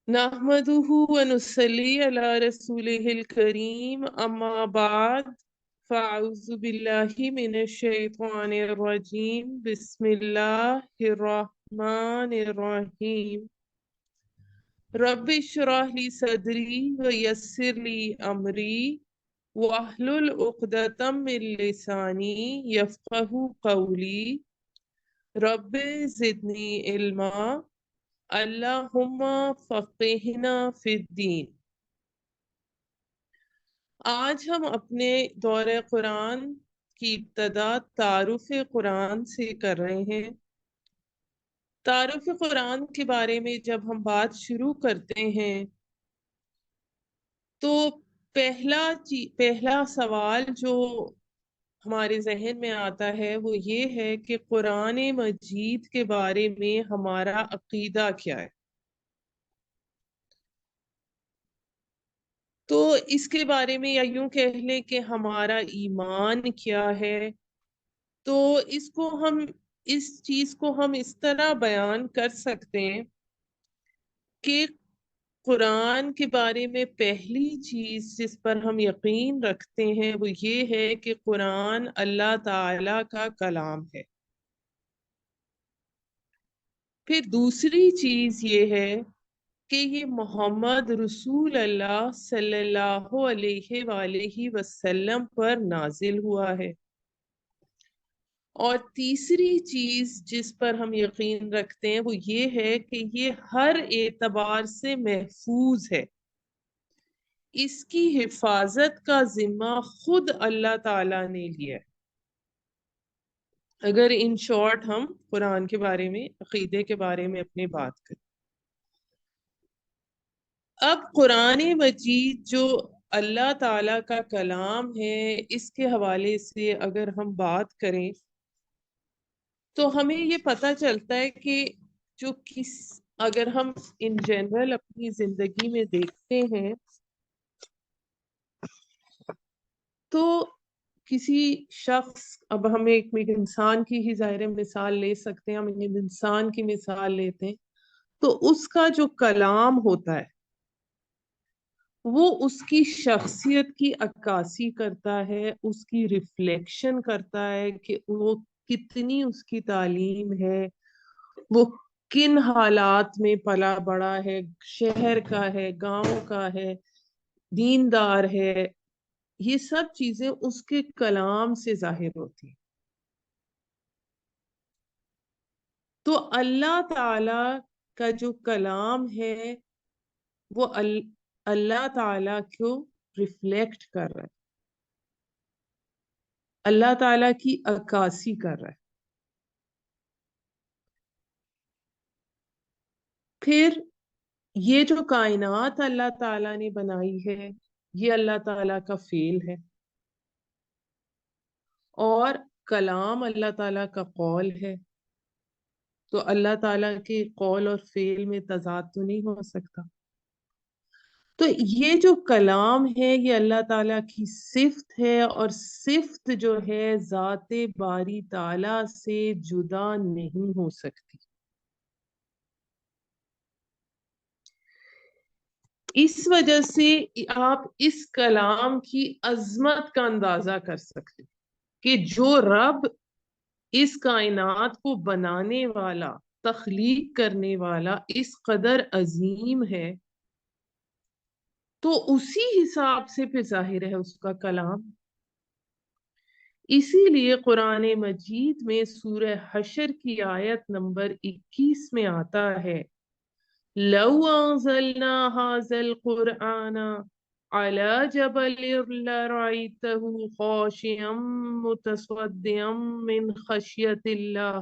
نحمدہ ونصلی علی رسولہ الکریم اما بعد فاعوذ باللہ من الشیطان الرجیم بسم اللہ الرحمن الرحیم رب اشرح لی صدری ویسر لی امری واحلل عقدۃ من لسانی یفقہوا قولی رب زدنی علما اللہم فقہنا فی الدین۔ آج ہم اپنے دورہ قرآن کی ابتدا تعارف قرآن سے کر رہے ہیں۔ تعارف قرآن کے بارے میں جب ہم بات شروع کرتے ہیں تو پہلا سوال جو ہمارے ذہن میں آتا ہے وہ یہ ہے کہ قرآن مجید کے بارے میں ہمارا عقیدہ کیا ہے۔ تو اس کے بارے میں یا یوں کہہ لیں کہ ہمارا ایمان کیا ہے۔ تو اس چیز کو ہم اس طرح بیان کر سکتے ہیں کہ قرآن کے بارے میں پہلی چیز جس پر ہم یقین رکھتے ہیں وہ یہ ہے کہ قرآن اللہ تعالی کا کلام ہے۔ پھر دوسری چیز یہ ہے کہ یہ محمد رسول اللہ صلی اللہ علیہ وآلہ وسلم پر نازل ہوا ہے۔ اور تیسری چیز جس پر ہم یقین رکھتے ہیں وہ یہ ہے کہ یہ ہر اعتبار سے محفوظ ہے۔ اس کی حفاظت کا ذمہ خود اللہ تعالیٰ نے لیا ہے۔ اگر ان شارٹ ہم قرآن کے بارے میں عقیدے کے بارے میں اپنی بات کریں، اب قرآن مجید جو اللہ تعالیٰ کا کلام ہے اس کے حوالے سے اگر ہم بات کریں تو ہمیں یہ پتہ چلتا ہے کہ اگر ہم ان جنرل اپنی زندگی میں دیکھتے ہیں تو کسی شخص، اب ہم ایک انسان کی ہی ظاہر مثال لے سکتے ہیں، ہم ایک انسان کی مثال لیتے ہیں تو اس کا جو کلام ہوتا ہے وہ اس کی شخصیت کی عکاسی کرتا ہے، اس کی ریفلیکشن کرتا ہے کہ وہ کتنی اس کی تعلیم ہے، وہ کن حالات میں پلا بڑا ہے، شہر کا ہے، گاؤں کا ہے، دیندار ہے، یہ سب چیزیں اس کے کلام سے ظاہر ہوتی ہیں۔ تو اللہ تعالی کا جو کلام ہے وہ اللہ تعالی کو ریفلیکٹ کر رہا ہے، اللہ تعالی کی عکاسی کر رہا ہے۔ پھر یہ جو کائنات اللہ تعالیٰ نے بنائی ہے یہ اللہ تعالیٰ کا فعل ہے، اور کلام اللہ تعالیٰ کا قول ہے۔ تو اللہ تعالیٰ کے قول اور فعل میں تضاد تو نہیں ہو سکتا۔ تو یہ جو کلام ہے یہ اللہ تعالیٰ کی صفت ہے، اور صفت جو ہے ذات باری تعالیٰ سے جدا نہیں ہو سکتی۔ اس وجہ سے آپ اس کلام کی عظمت کا اندازہ کر سکتے کہ جو رب اس کائنات کو بنانے والا، تخلیق کرنے والا اس قدر عظیم ہے تو اسی حساب سے پھر ظاہر ہے اس کا کلام۔ اسی لیے قرآن مجید میں سورہ حشر کی آیت نمبر 21 میں آتا ہے لو انزلنا هذا القرآن على جبل لرأيته خاشعا متصدعا من خشية الله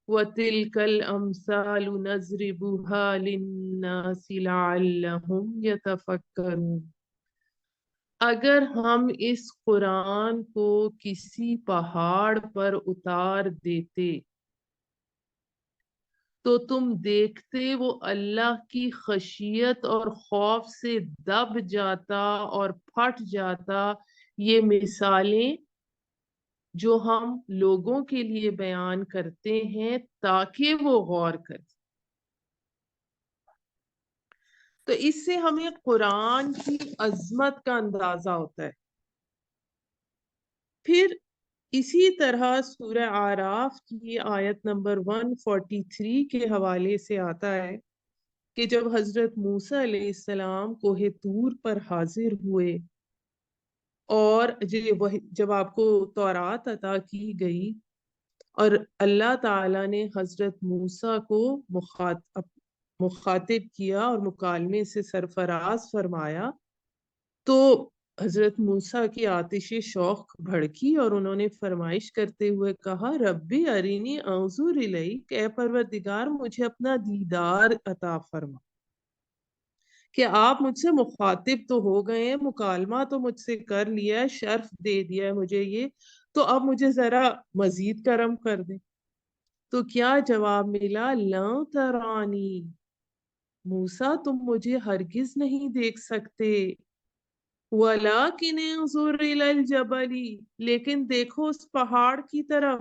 وتلك الأمثال نضربها للناس لعلهم يتفكرون۔ اگر ہم اس قرآن کو کسی پہاڑ پر اتار دیتے تو تم دیکھتے وہ اللہ کی خشیت اور خوف سے دب جاتا اور پھٹ جاتا۔ یہ مثالیں جو ہم لوگوں کے لیے بیان کرتے ہیں تاکہ وہ غور کریں. تو اس سے ہمیں قرآن کی عظمت کا اندازہ ہوتا ہے. پھر اسی طرح سورہ اعراف کی آیت نمبر 143 کے حوالے سے آتا ہے کہ جب حضرت موسیٰ علیہ السلام کوہ طور پر حاضر ہوئے اور جب آپ کو تورات عطا کی گئی اور اللہ تعالیٰ نے حضرت موسیٰ کو مخاطب کیا اور مکالمے سے سرفراز فرمایا، تو حضرت موسیٰ کی آتش شوق بھڑکی اور انہوں نے فرمائش کرتے ہوئے کہا، ربی ارینی انظر الیک، اے پروردگار مجھے اپنا دیدار عطا فرما. کہ آپ مجھ سے مخاطب تو ہو گئے ہیں، مکالمہ تو مجھ سے کر لیا ہے، شرف دے دیا ہے مجھے یہ، تو اب مجھے ذرا مزید کرم کر دیں. تو کیا جواب ملا؟ لن ترانی، موسیٰ تم مجھے ہرگز نہیں دیکھ سکتے، وَلَٰكِنِ انظُرْ إِلَى الْجَبَلِ، لیکن دیکھو اس پہاڑ کی طرف،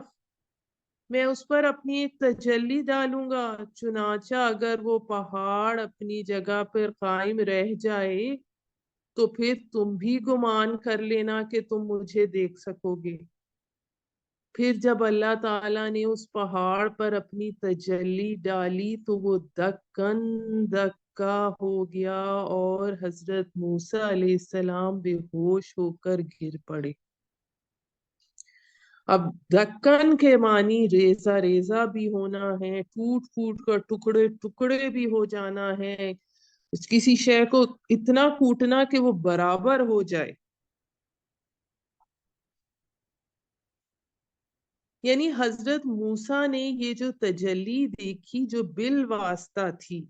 میں اس پر اپنی ایک تجلی ڈالوں گا، چنانچہ اگر وہ پہاڑ اپنی جگہ پر قائم رہ جائے تو پھر تم بھی گمان کر لینا کہ تم مجھے دیکھ سکو گے. پھر جب اللہ تعالیٰ نے اس پہاڑ پر اپنی تجلی ڈالی تو وہ دکن دکا ہو گیا اور حضرت موسیٰ علیہ السلام بے ہوش ہو کر گر پڑے. اب دکن کے معنی ریزہ ریزہ بھی ہونا ہے، ٹوٹ پھوٹ کر ٹکڑے ٹکڑے بھی ہو جانا ہے، کسی شے کو اتنا کوٹنا کہ وہ برابر ہو جائے. یعنی حضرت موسیٰ نے یہ جو تجلی دیکھی جو بالواسطہ تھی،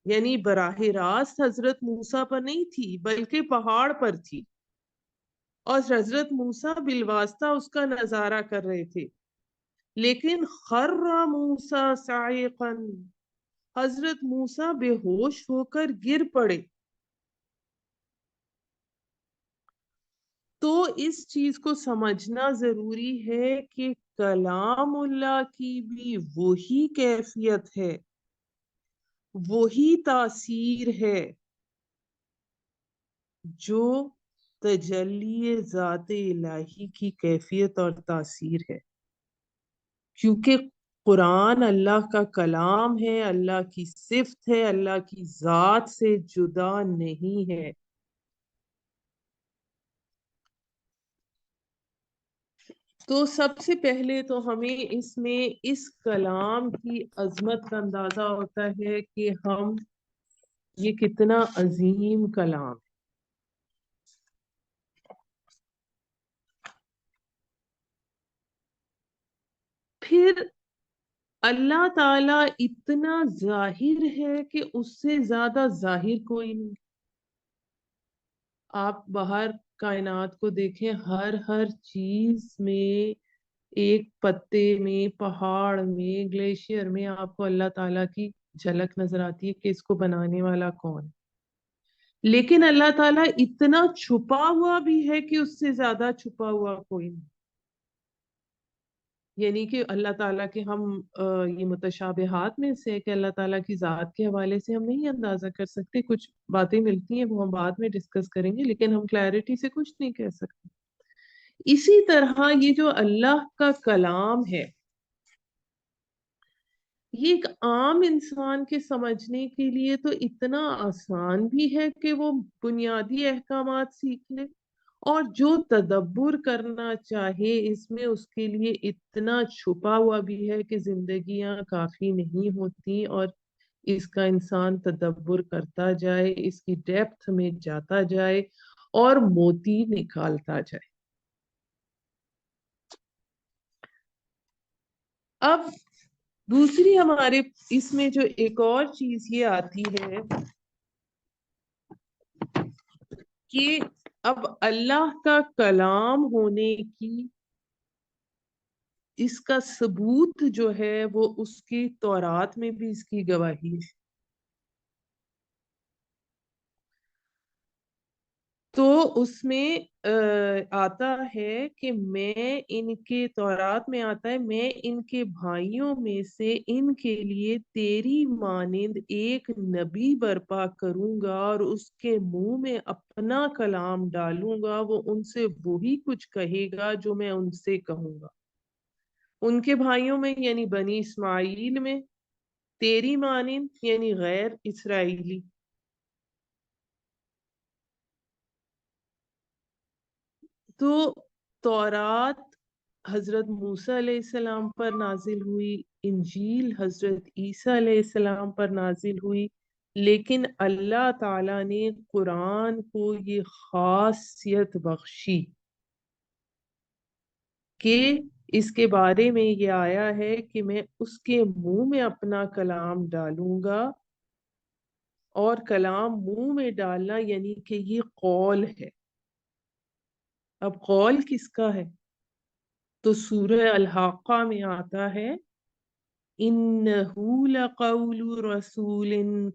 یعنی براہ راست حضرت موسیٰ پر نہیں تھی بلکہ پہاڑ پر تھی، اور حضرت موسیٰ بالواسطہ اس کا نظارہ کر رہے تھے. لیکن خر موسیٰ صاعقا، حضرت موسیٰ بے ہوش ہو کر گر پڑے. تو اس چیز کو سمجھنا ضروری ہے کہ کلام اللہ کی بھی وہی کیفیت ہے، وہی تاثیر ہے جو تجلی ذات الہی کی کیفیت اور تاثیر ہے. کیونکہ قرآن اللہ کا کلام ہے، اللہ کی صفت ہے، اللہ کی ذات سے جدا نہیں ہے. تو سب سے پہلے تو ہمیں اس میں اس کلام کی عظمت کا اندازہ ہوتا ہے کہ یہ کتنا عظیم کلام ہے. پھر اللہ تعالیٰ اتنا ظاہر ہے کہ اس سے زیادہ ظاہر کوئی نہیں. آپ باہر کائنات کو دیکھیں، ہر چیز میں، ایک پتے میں، پہاڑ میں، گلیشیئر میں آپ کو اللہ تعالیٰ کی جھلک نظر آتی ہے کہ اس کو بنانے والا کون. لیکن اللہ تعالیٰ اتنا چھپا ہوا بھی ہے کہ اس سے زیادہ چھپا ہوا کوئی نہیں. یعنی کہ اللہ تعالیٰ کے ہم یہ متشابہات میں سے کہ اللہ تعالیٰ کی ذات کے حوالے سے ہم نہیں اندازہ کر سکتے. کچھ باتیں ملتی ہیں وہ ہم بعد میں ڈسکس کریں گے، لیکن ہم کلیئرٹی سے کچھ نہیں کہہ سکتے. اسی طرح یہ جو اللہ کا کلام ہے، یہ ایک عام انسان کے سمجھنے کے لیے تو اتنا آسان بھی ہے کہ وہ بنیادی احکامات سیکھ لے، اور جو تدبر کرنا چاہے اس میں اس کے لیے اتنا چھپا ہوا بھی ہے کہ زندگیاں کافی نہیں ہوتی، اور اس کا انسان تدبر کرتا جائے، اس کی ڈیپتھ میں جاتا جائے اور موتی نکالتا جائے. اب دوسری ہمارے اس میں جو ایک اور چیز یہ آتی ہے کہ اب اللہ کا کلام ہونے کی اس کا ثبوت جو ہے وہ اس کی تورات میں بھی اس کی گواہی ہے. تو اس میں آتا ہے کہ میں ان کے تورات میں آتا ہے میں ان کے بھائیوں میں سے ان کے لیے تیری مانند ایک نبی برپا کروں گا اور اس کے منہ میں اپنا کلام ڈالوں گا، وہ ان سے وہی کچھ کہے گا جو میں ان سے کہوں گا۔ ان کے بھائیوں میں یعنی بنی اسماعیل میں، تیری مانند یعنی غیر اسرائیلی۔ تو تورات حضرت موسیٰ علیہ السلام پر نازل ہوئی، انجیل حضرت عیسیٰ علیہ السلام پر نازل ہوئی، لیکن اللہ تعالیٰ نے قرآن کو یہ خاصیت بخشی کہ اس کے بارے میں یہ آیا ہے کہ میں اس کے منہ میں اپنا کلام ڈالوں گا، اور کلام منہ میں ڈالنا یعنی کہ یہ قول ہے۔ اب قول کس کا ہے؟ تو سورہ الحاقہ میں آتا ہے إِنَّهُ لَقَوْلُ رَسُولٍ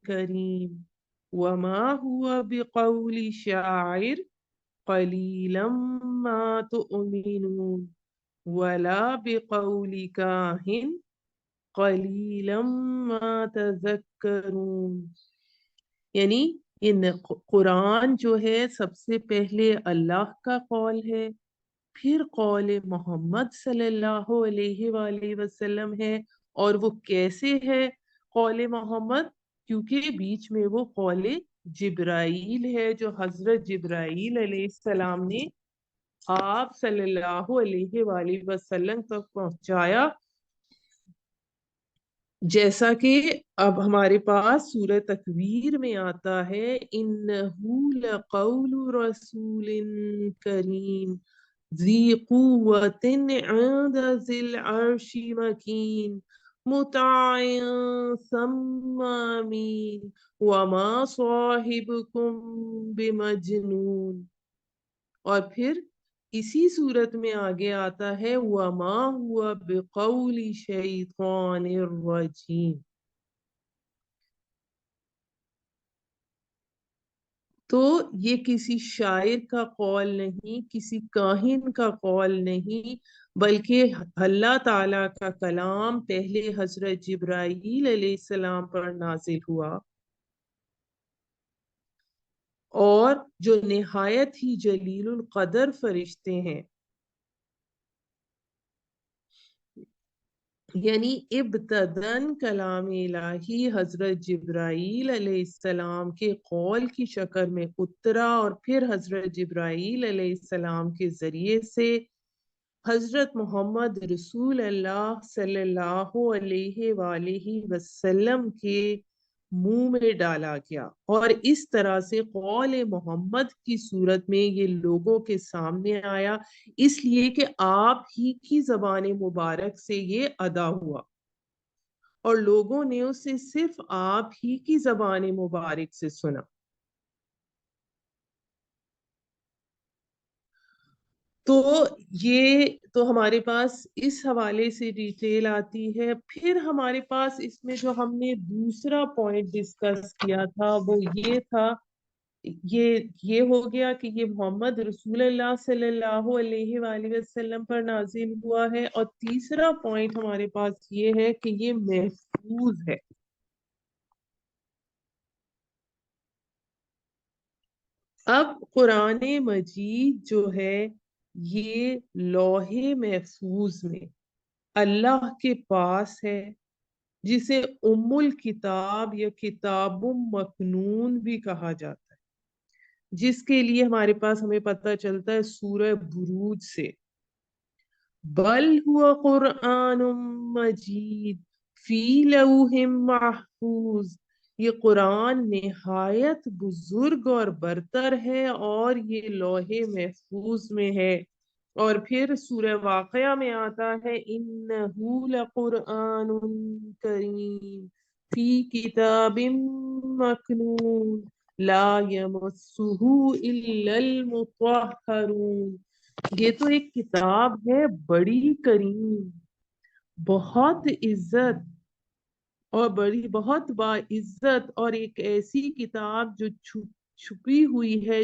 كَرِيمٍ وَمَا هُوَ بِقَوْلِ شَاعِرٍ قَلِيلًا مَا تُؤْمِنُونَ وَلَا بِقَوْلِ كَاهِنٍ قَلِيلًا مَا تَذَكَّرُونَ۔ یعنی یہ قرآن جو ہے سب سے پہلے اللہ کا قول ہے، پھر قول محمد صلی اللہ علیہ وآلہ وسلم ہے۔ اور وہ کیسے ہے قول محمد؟ کیونکہ بیچ میں وہ قول جبرائیل ہے جو حضرت جبرائیل علیہ السلام نے آپ صلی اللہ علیہ وآلہ وسلم تک پہنچایا، جیسا کہ اب ہمارے پاس سورہ تکویر میں آتا ہے إِنَّهُ لَقَوْلُ رَسُولٍ كَرِيمٍ ذِي قُوَّةٍ عِندَ ذِي الْعَرْشِ مَكِينٍ مُّطَاعٍ ثَمَّ أَمِينٍ وَمَا صَاحِبُكُم بِمَجْنُونٍ۔ اور پھر اسی صورت میں آگے آتا ہے وَمَا هُوَ بِقَوْلِ شَيْطَانٍ الرَّجِيمٍ۔ تو یہ کسی شاعر کا قول نہیں، کسی کاہن کا قول نہیں، بلکہ اللہ تعالیٰ کا کلام پہلے حضرت جبرائیل علیہ السلام پر نازل ہوا، اور جو نہایت ہی جلیل القدر فرشتے ہیں، یعنی ابتداً کلام الہی حضرت جبرائیل علیہ السلام کے قول کی شکل میں اترا، اور پھر حضرت جبرائیل علیہ السلام کے ذریعے سے حضرت محمد رسول اللہ صلی اللہ علیہ وآلہ وسلم کے منہ میں ڈالا گیا، اور اس طرح سے قول محمد کی صورت میں یہ لوگوں کے سامنے آیا، اس لیے کہ آپ ہی کی زبان مبارک سے یہ ادا ہوا، اور لوگوں نے اسے صرف آپ ہی کی زبان مبارک سے سنا۔ تو یہ تو ہمارے پاس اس حوالے سے ڈیٹیل آتی ہے۔ پھر ہمارے پاس اس میں جو ہم نے دوسرا پوائنٹ ڈسکس کیا تھا وہ یہ تھا، یہ ہو گیا کہ یہ محمد رسول اللہ صلی اللہ علیہ وآلہ وسلم پر نازل ہوا ہے، اور تیسرا پوائنٹ ہمارے پاس یہ ہے کہ یہ محفوظ ہے۔ اب قرآن مجید جو ہے یہ لوح محفوظ میں اللہ کے پاس ہے، جسے ام الکتاب یا کتاب مکنون بھی کہا جاتا ہے، جس کے لیے ہمارے پاس ہمیں پتہ چلتا ہے سورہ بروج سے، بل ہوا قرآن مجید فی لوح محفوظ۔ یہ قرآن نہایت بزرگ اور برتر ہے اور یہ لوح محفوظ میں ہے۔ اور پھر سورہ واقعہ میں آتا ہے انہ لقرآن کریم فی کتاب مکنون لا یمسہ الا المطہرون۔ یہ تو ایک کتاب ہے بڑی کریم، بہت عزت اور بہت باعزت، اور ایک ایسی کتاب جو چھپی ہوئی ہے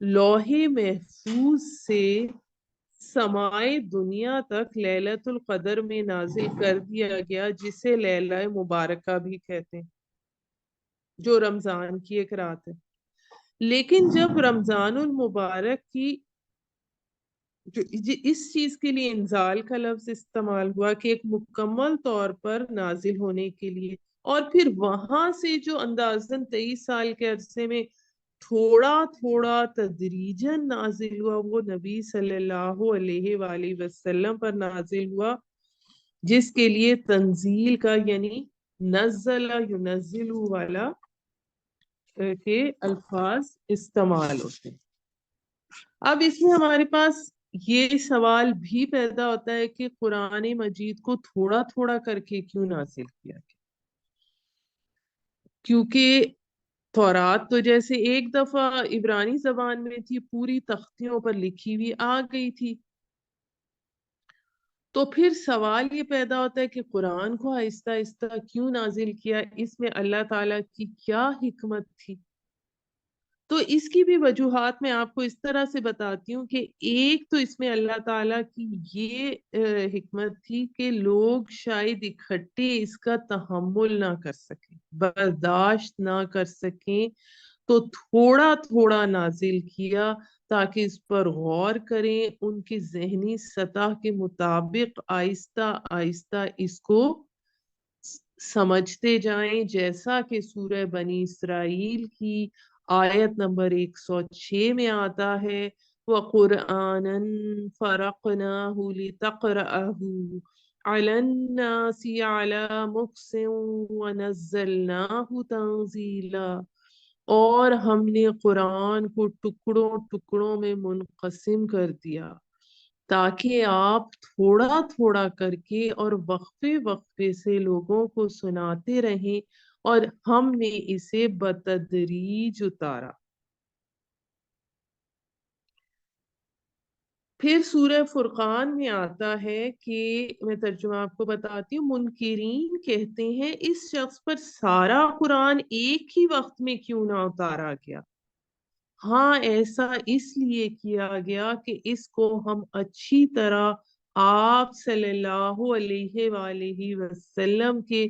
لوح محفوظ سے سمائے دنیا تک لیلۃ القدر میں نازل کر دیا گیا، جسے لیلہ مبارکہ بھی کہتے ہیں، جو رمضان کی ایک رات ہے۔ لیکن جب رمضان المبارک کی اس چیز کے لیے انزال کا لفظ استعمال ہوا کہ ایک مکمل طور پر نازل ہونے کے لیے، اور پھر وہاں سے جو اندازاً 23 سال کے عرصے میں تھوڑا تھوڑا تدریجاً نازل ہوا، وہ نبی صلی اللہ علیہ وآلہ وسلم پر نازل ہوا، جس کے لیے تنزیل کا یعنی نزل ینزل والا کے الفاظ استعمال ہوتے ہیں۔ اب اس میں ہمارے پاس یہ سوال بھی پیدا ہوتا ہے کہ قرآن مجید کو تھوڑا تھوڑا کر کے کیوں نازل کیا گیا؟ کیونکہ تورات تو جیسے ایک دفعہ عبرانی زبان میں تھی، پوری تختیوں پر لکھی ہوئی آ گئی تھی، تو پھر سوال یہ پیدا ہوتا ہے کہ قرآن کو آہستہ آہستہ کیوں نازل کیا؟ اس میں اللہ تعالیٰ کی کیا حکمت تھی؟ تو اس کی بھی وجوہات میں آپ کو اس طرح سے بتاتی ہوں کہ ایک تو اس میں اللہ تعالیٰ کی یہ حکمت تھی کہ لوگ شاید اکٹھے اس کا تحمل نہ کر سکیں، برداشت نہ کر سکیں، تو تھوڑا تھوڑا نازل کیا تاکہ اس پر غور کریں، ان کی ذہنی سطح کے مطابق آہستہ آہستہ اس کو سمجھتے جائیں، جیسا کہ سورہ بنی اسرائیل کی آیت نمبر 106 میں آتا ہے، وَقُرْآنًا فَرَقْنَاهُ لِتَقْرَأَهُ عَلَى النَّاسِ عَلَى مُكْثٍ وَنَزَّلْنَاهُ تَنزِيلًا، اور ہم نے قرآن کو ٹکڑوں ٹکڑوں میں منقسم کر دیا تاکہ آپ تھوڑا تھوڑا کر کے اور وقفے وقفے سے لوگوں کو سناتے رہیں، اور ہم نے اسے بتدریج اتارا۔ پھر سورہ فرقان میں آتا ہے کہ میں ترجمہ آپ کو بتاتی ہوں، منکرین کہتے ہیں اس شخص پر سارا قرآن ایک ہی وقت میں کیوں نہ اتارا گیا؟ ہاں، ایسا اس لیے کیا گیا کہ اس کو ہم اچھی طرح آپ صلی اللہ علیہ وآلہ وسلم کے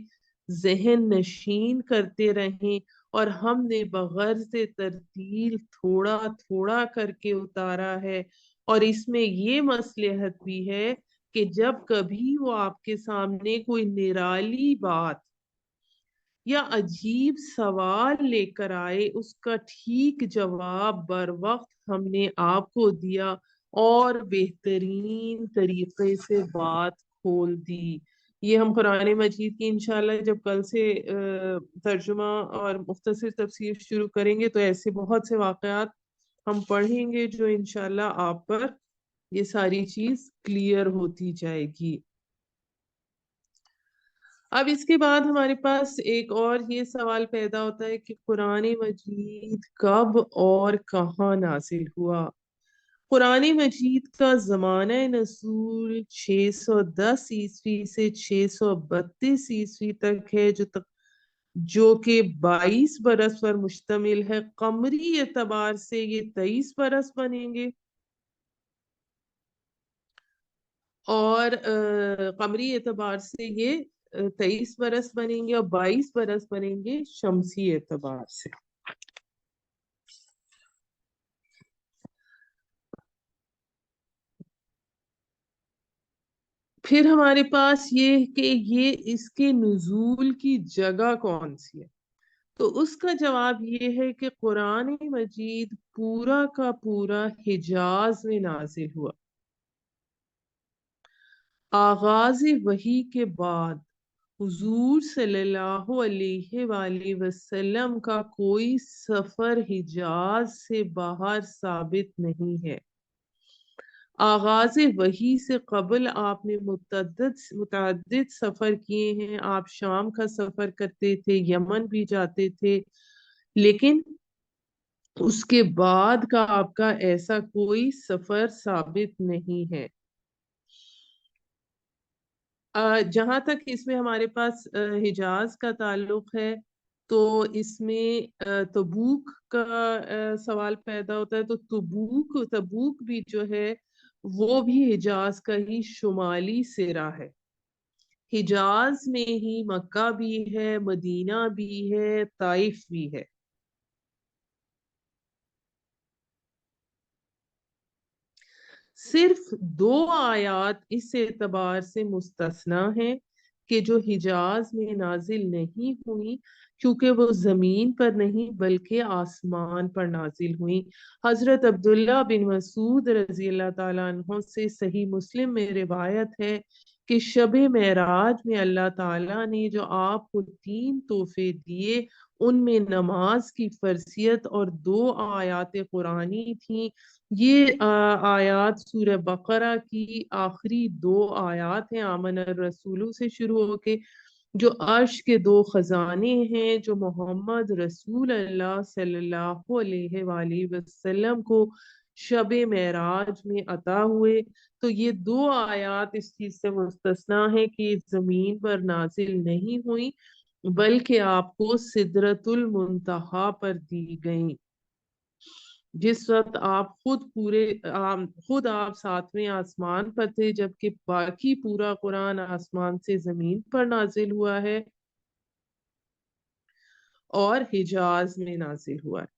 ذہن نشین کرتے رہیں، اور ہم نے بغرض ترتیل تھوڑا تھوڑا کر کے اتارا ہے، اور اس میں یہ مصلحت بھی ہے کہ جب کبھی وہ آپ کے سامنے کوئی نرالی بات یا عجیب سوال لے کر آئے، اس کا ٹھیک جواب بر وقت ہم نے آپ کو دیا اور بہترین طریقے سے بات کھول دی۔ یہ ہم قرآن مجید کی انشاءاللہ جب کل سے ترجمہ اور مختصر تفسیر شروع کریں گے تو ایسے بہت سے واقعات ہم پڑھیں گے جو انشاءاللہ آپ پر یہ ساری چیز کلیئر ہوتی جائے گی۔ اب اس کے بعد ہمارے پاس ایک اور یہ سوال پیدا ہوتا ہے کہ قرآن مجید کب اور کہاں نازل ہوا؟ قرآن مجید کا زمانہ نزول 610 عیسوی سے 632 عیسوی تک ہے، جو کہ 22 برس پر مشتمل ہے۔ قمری اعتبار سے یہ 23 برس بنیں گے، اور قمری اعتبار سے یہ 23 برس بنیں گے، اور 22 برس بنیں گے شمسی اعتبار سے۔ پھر ہمارے پاس یہ کہ یہ اس کے نزول کی جگہ کون سی ہے؟ تو اس کا جواب یہ ہے کہ قرآن مجید پورا کا پورا حجاز میں نازل ہوا۔ آغاز وحی کے بعد حضور صلی اللہ علیہ وآلہ وسلم کا کوئی سفر حجاز سے باہر ثابت نہیں ہے۔ آغاز وحی سے قبل آپ نے متعدد سفر کیے ہیں، آپ شام کا سفر کرتے تھے، یمن بھی جاتے تھے، لیکن اس کے بعد کا آپ کا ایسا کوئی سفر ثابت نہیں ہے۔ جہاں تک اس میں ہمارے پاس حجاز کا تعلق ہے، تو اس میں تبوک کا سوال پیدا ہوتا ہے. تو تبوک تبوک بھی جو ہے وہ بھی حجاز کا ہی شمالی سرا ہے. حجاز میں ہی مکہ بھی ہے، مدینہ بھی ہے، طائف بھی ہے. صرف 2 آیات اس اعتبار سے مستثنا ہیں کہ جو حجاز میں نازل نہیں ہوئی، کیونکہ وہ زمین پر نہیں بلکہ آسمان پر نازل ہوئی. حضرت عبداللہ بن مسعود رضی اللہ تعالیٰ عنہ سے صحیح مسلم میں روایت ہے کہ شب معراج میں اللہ تعالیٰ نے جو آپ کو 3 تحفے دیے، ان میں نماز کی فرضیت اور 2 آیات قرآنی تھیں. یہ آیات سورہ بقرہ کی آخری 2 آیات ہیں، آمن الرسول سے شروع ہو کے، جو عرش کے 2 خزانے ہیں جو محمد رسول اللہ صلی اللہ علیہ وآلہ وسلم کو شب معراج میں عطا ہوئے. تو یہ 2 آیات اس چیز سے مستثنا ہے کہ یہ زمین پر نازل نہیں ہوئی بلکہ آپ کو سدرۃ المنتہا پر دی گئیں، جس وقت آپ خود آپ 7ویں آسمان پر تھے، جبکہ باقی پورا قرآن آسمان سے زمین پر نازل ہوا ہے اور حجاز میں نازل ہوا ہے.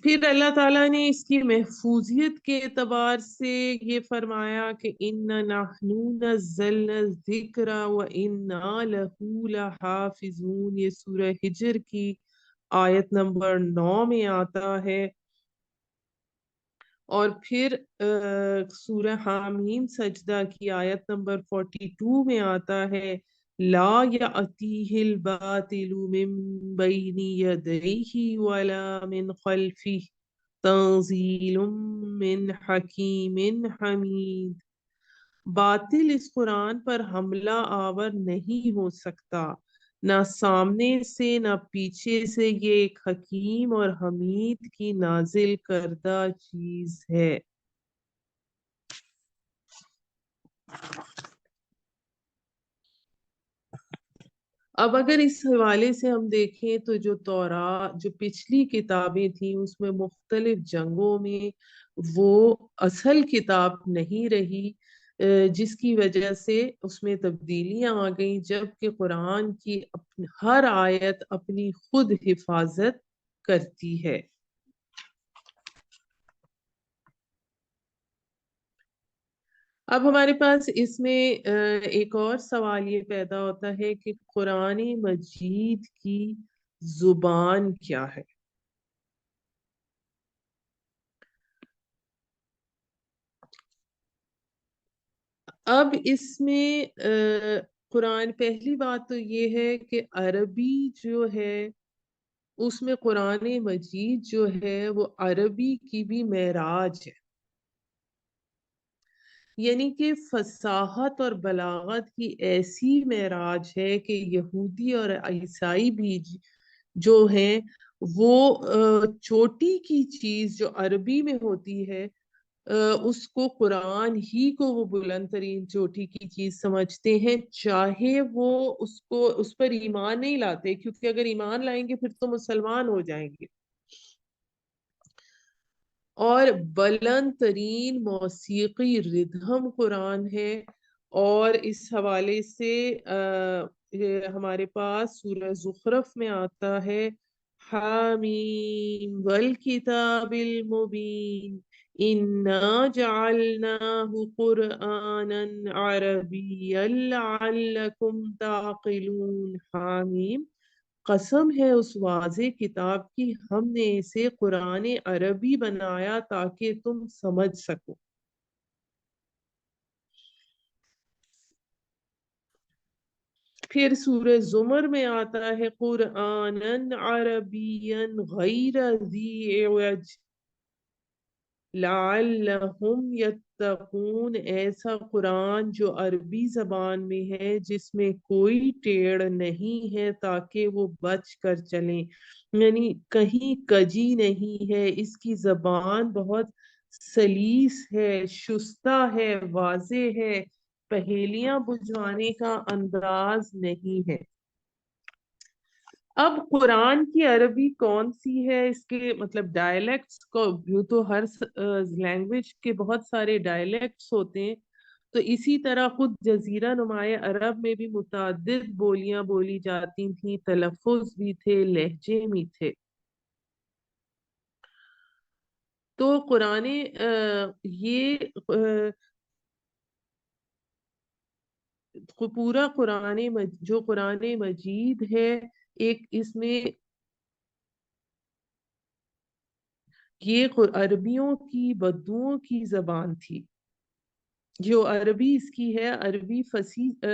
پھر اللہ تعالیٰ نے اس کی محفوظیت کے اعتبار سے یہ فرمایا کہ اِنَّا نَحْنُ نَزَّلْنَا الذِّكْرَ وَإِنَّا لَهُ لَحَافِظُونَ. یہ سورہ ہجر کی آیت نمبر 9 میں آتا ہے. اور پھر سورہ حامیم سجدہ کی آیت نمبر 42 میں آتا ہے لا یأتیہ الباطل من بین یدیہ ولا من خلفہ تنزیل من حکیم حمید. باطل اس قرآن پر حملہ آور نہیں ہو سکتا، نہ سامنے سے نہ پیچھے سے، یہ ایک حکیم اور حمید کی نازل کردہ چیز ہے. اب اگر اس حوالے سے ہم دیکھیں تو جو تورات جو پچھلی کتابیں تھیں اس میں مختلف جنگوں میں وہ اصل کتاب نہیں رہی، جس کی وجہ سے اس میں تبدیلیاں آ گئیں، جبکہ قرآن کی ہر آیت اپنی خود حفاظت کرتی ہے. اب ہمارے پاس اس میں ایک اور سوال یہ پیدا ہوتا ہے کہ قرآن مجید کی زبان کیا ہے؟ اب اس میں قرآن، پہلی بات تو یہ ہے کہ عربی جو ہے اس میں قرآن مجید جو ہے وہ عربی کی بھی معراج ہے، یعنی کہ فصاحت اور بلاغت کی ایسی معراج ہے کہ یہودی اور عیسائی بھی جو ہیں وہ چوٹی کی چیز جو عربی میں ہوتی ہے اس کو قرآن ہی کو وہ بلند ترین چوٹی کی چیز سمجھتے ہیں، چاہے وہ اس پر ایمان نہیں لاتے، کیونکہ اگر ایمان لائیں گے پھر تو مسلمان ہو جائیں گے. اور بلند ترین موسیقی ردھم قرآن ہے. اور اس حوالے سے ہمارے پاس سورہ زخرف میں آتا ہے حامیم والکتاب المبین انا جعلناہ قرآنا عربیا لعلکم تعقلون. حامیم، قسم ہے اس واضح کتاب کی، ہم نے اسے قرآن عربی بنایا تاکہ تم سمجھ سکو. پھر سورہ زمر میں آتا ہے قرآنً عربیًا غیر ذی عوج لعلہم یتقون. ایسا قرآن جو عربی زبان میں ہے جس میں کوئی ٹیڑھ نہیں ہے تاکہ وہ بچ کر چلیں، یعنی کہیں کجی نہیں ہے، اس کی زبان بہت سلیس ہے، شستہ ہے، واضح ہے، پہیلیاں بجھوانے کا انداز نہیں ہے۔ اب قرآن کی عربی کون سی ہے، اس کے مطلب ڈائلیکٹس کو، یوں تو ہر لینگویج کے بہت سارے ڈائلیکٹس ہوتے ہیں، تو اسی طرح خود جزیرہ نمایاں عرب میں بھی متعدد بولیاں بولی جاتی تھیں، تلفظ بھی تھے، لہجے بھی تھے۔ تو قرآن یہ پورا جو قرآن مجید ہے، ایک اس میں یہ عربیوں کی بدوؤں کی زبان تھی۔ جو عربی اس کی ہے، عربی فصیح،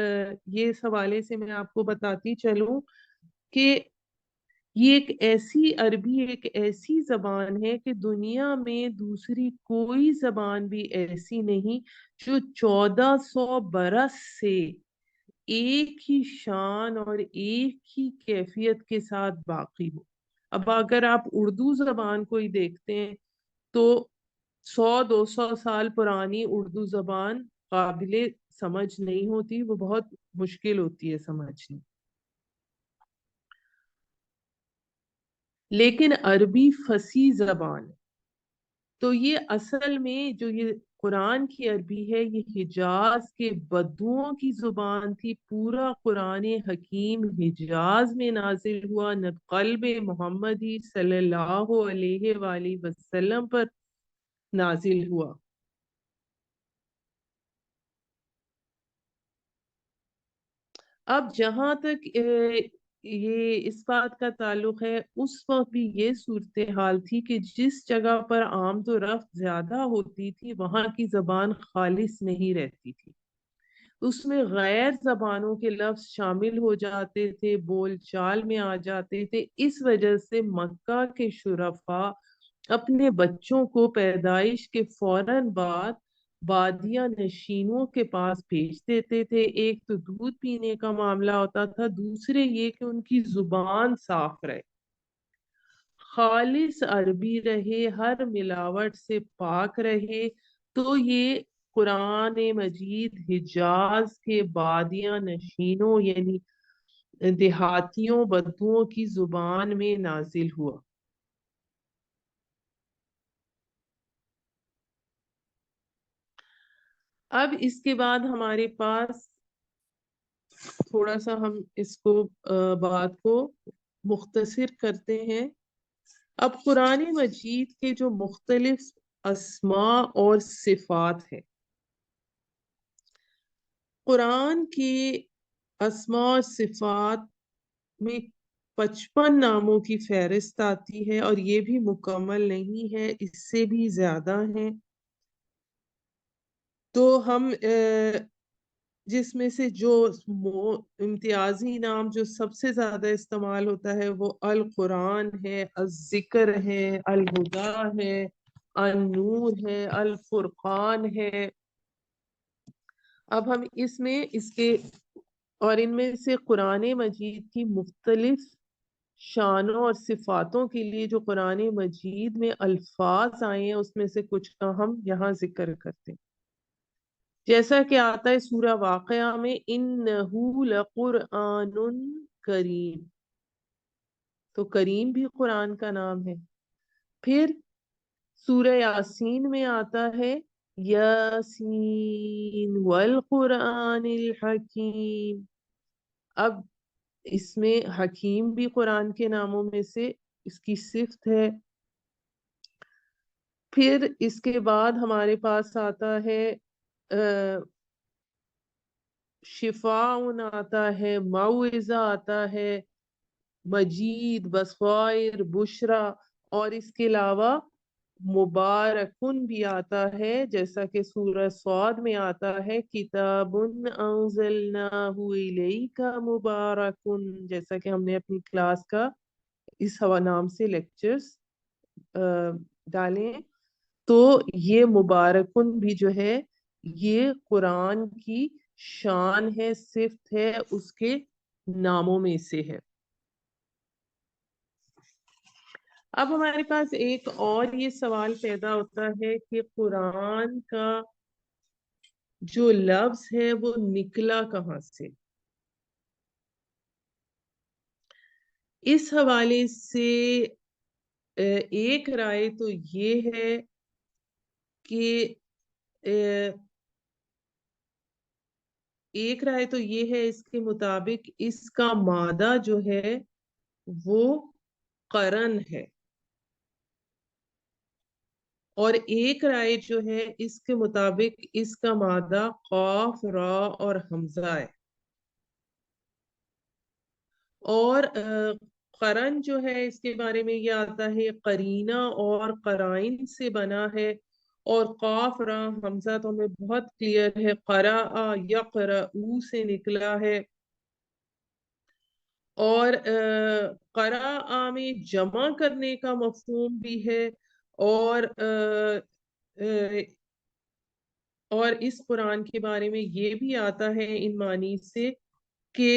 یہ اس حوالے سے میں آپ کو بتاتی چلوں کہ یہ عربی ایک ایسی زبان ہے کہ دنیا میں دوسری کوئی زبان بھی ایسی نہیں جو 1400 برس سے ایک ہی شان اور ایک ہی کیفیت کے ساتھ باقی ہو۔ اب اگر آپ اردو زبان کو ہی دیکھتے ہیں تو 100-200 سال پرانی اردو زبان قابل سمجھ نہیں ہوتی، وہ بہت مشکل ہوتی ہے سمجھنی۔ لیکن عربی فصیح زبان ہے۔ تو یہ اصل میں جو یہ قرآن کی عربی ہے، یہ حجاز کے بدوؤں کی زبان تھی۔ پورا قرآن حکیم حجاز میں نازل ہوا، قلب محمدی صلی اللہ علیہ وآلہ وسلم پر نازل ہوا۔ اب جہاں تک یہ اس بات کا تعلق ہے، اس وقت بھی یہ صورتحال تھی کہ جس جگہ پر آمد و رفت زیادہ ہوتی تھی وہاں کی زبان خالص نہیں رہتی تھی، اس میں غیر زبانوں کے لفظ شامل ہو جاتے تھے، بول چال میں آ جاتے تھے۔ اس وجہ سے مکہ کے شرفاء اپنے بچوں کو پیدائش کے فوراً بعد بادیہ نشینوں کے پاس بھیج دیتے تھے۔ ایک تو دودھ پینے کا معاملہ ہوتا تھا، دوسرے یہ کہ ان کی زبان صاف رہے، خالص عربی رہے، ہر ملاوٹ سے پاک رہے۔ تو یہ قرآن مجید حجاز کے بادیہ نشینوں یعنی دیہاتیوں بدوؤں کی زبان میں نازل ہوا۔ اب اس کے بعد ہمارے پاس تھوڑا سا ہم اس کو بات کو مختصر کرتے ہیں۔ اب قرآن مجید کے جو مختلف اسماء اور صفات ہیں، قرآن کے اسماء اور صفات میں 55 ناموں کی فہرست آتی ہے، اور یہ بھی مکمل نہیں ہے، اس سے بھی زیادہ ہیں۔ تو ہم جس میں سے جو امتیازی نام جو سب سے زیادہ استعمال ہوتا ہے وہ القرآن ہے، الذکر ہے، الہدیٰ ہے، النور ہے، الفرقان ہے۔ اب ہم اس کے اور ان میں سے قرآن مجید کی مختلف شانوں اور صفاتوں کے لیے جو قرآن مجید میں الفاظ آئے ہیں، اس میں سے کچھ کا ہم یہاں ذکر کرتے ہیں۔ جیسا کہ آتا ہے سورہ واقعہ میں، اِنَّهُ لَقُرْآنٌ کریم، تو کریم بھی قرآن کا نام ہے۔ پھر سورہ یاسین میں آتا ہے یاسین والقرآن الحکیم، اب اس میں حکیم بھی قرآن کے ناموں میں سے اس کی صفت ہے۔ پھر اس کے بعد ہمارے پاس آتا ہے شفاء آتا ہے، موعظہ آتا ہے، مجید، بصائر، بشرا، اور اس کے علاوہ مبارکن بھی آتا ہے، جیسا کہ سورہ صاد میں آتا ہے کتاب انزلناہ الیک مبارکن، جیسا کہ ہم نے اپنی کلاس کا اس نام سے لیکچرز ڈالے ہیں۔ تو یہ مبارکن بھی جو ہے یہ قرآن کی شان ہے، صفت ہے، اس کے ناموں میں سے ہے۔ اب ہمارے پاس ایک اور یہ سوال پیدا ہوتا ہے کہ قرآن کا جو لفظ ہے وہ نکلا کہاں سے؟ اس حوالے سے ایک رائے تو یہ ہے کہ اس کے مطابق اس کا مادہ جو ہے وہ قرن ہے، اور ایک رائے جو ہے اس کے مطابق اس کا مادہ قاف، را اور حمزہ ہے، اور قرن جو ہے اس کے بارے میں یہ آتا ہے قرینہ اور قرائن سے بنا ہے، اور قاف را حمزہ تو ہمیں بہت کلیئر ہے قرأ یقرؤ سے نکلا ہے، اور قرأ میں جمع کرنے کا مفہوم بھی ہے، اور اس قرآن کے بارے میں یہ بھی آتا ہے ان معنی سے کہ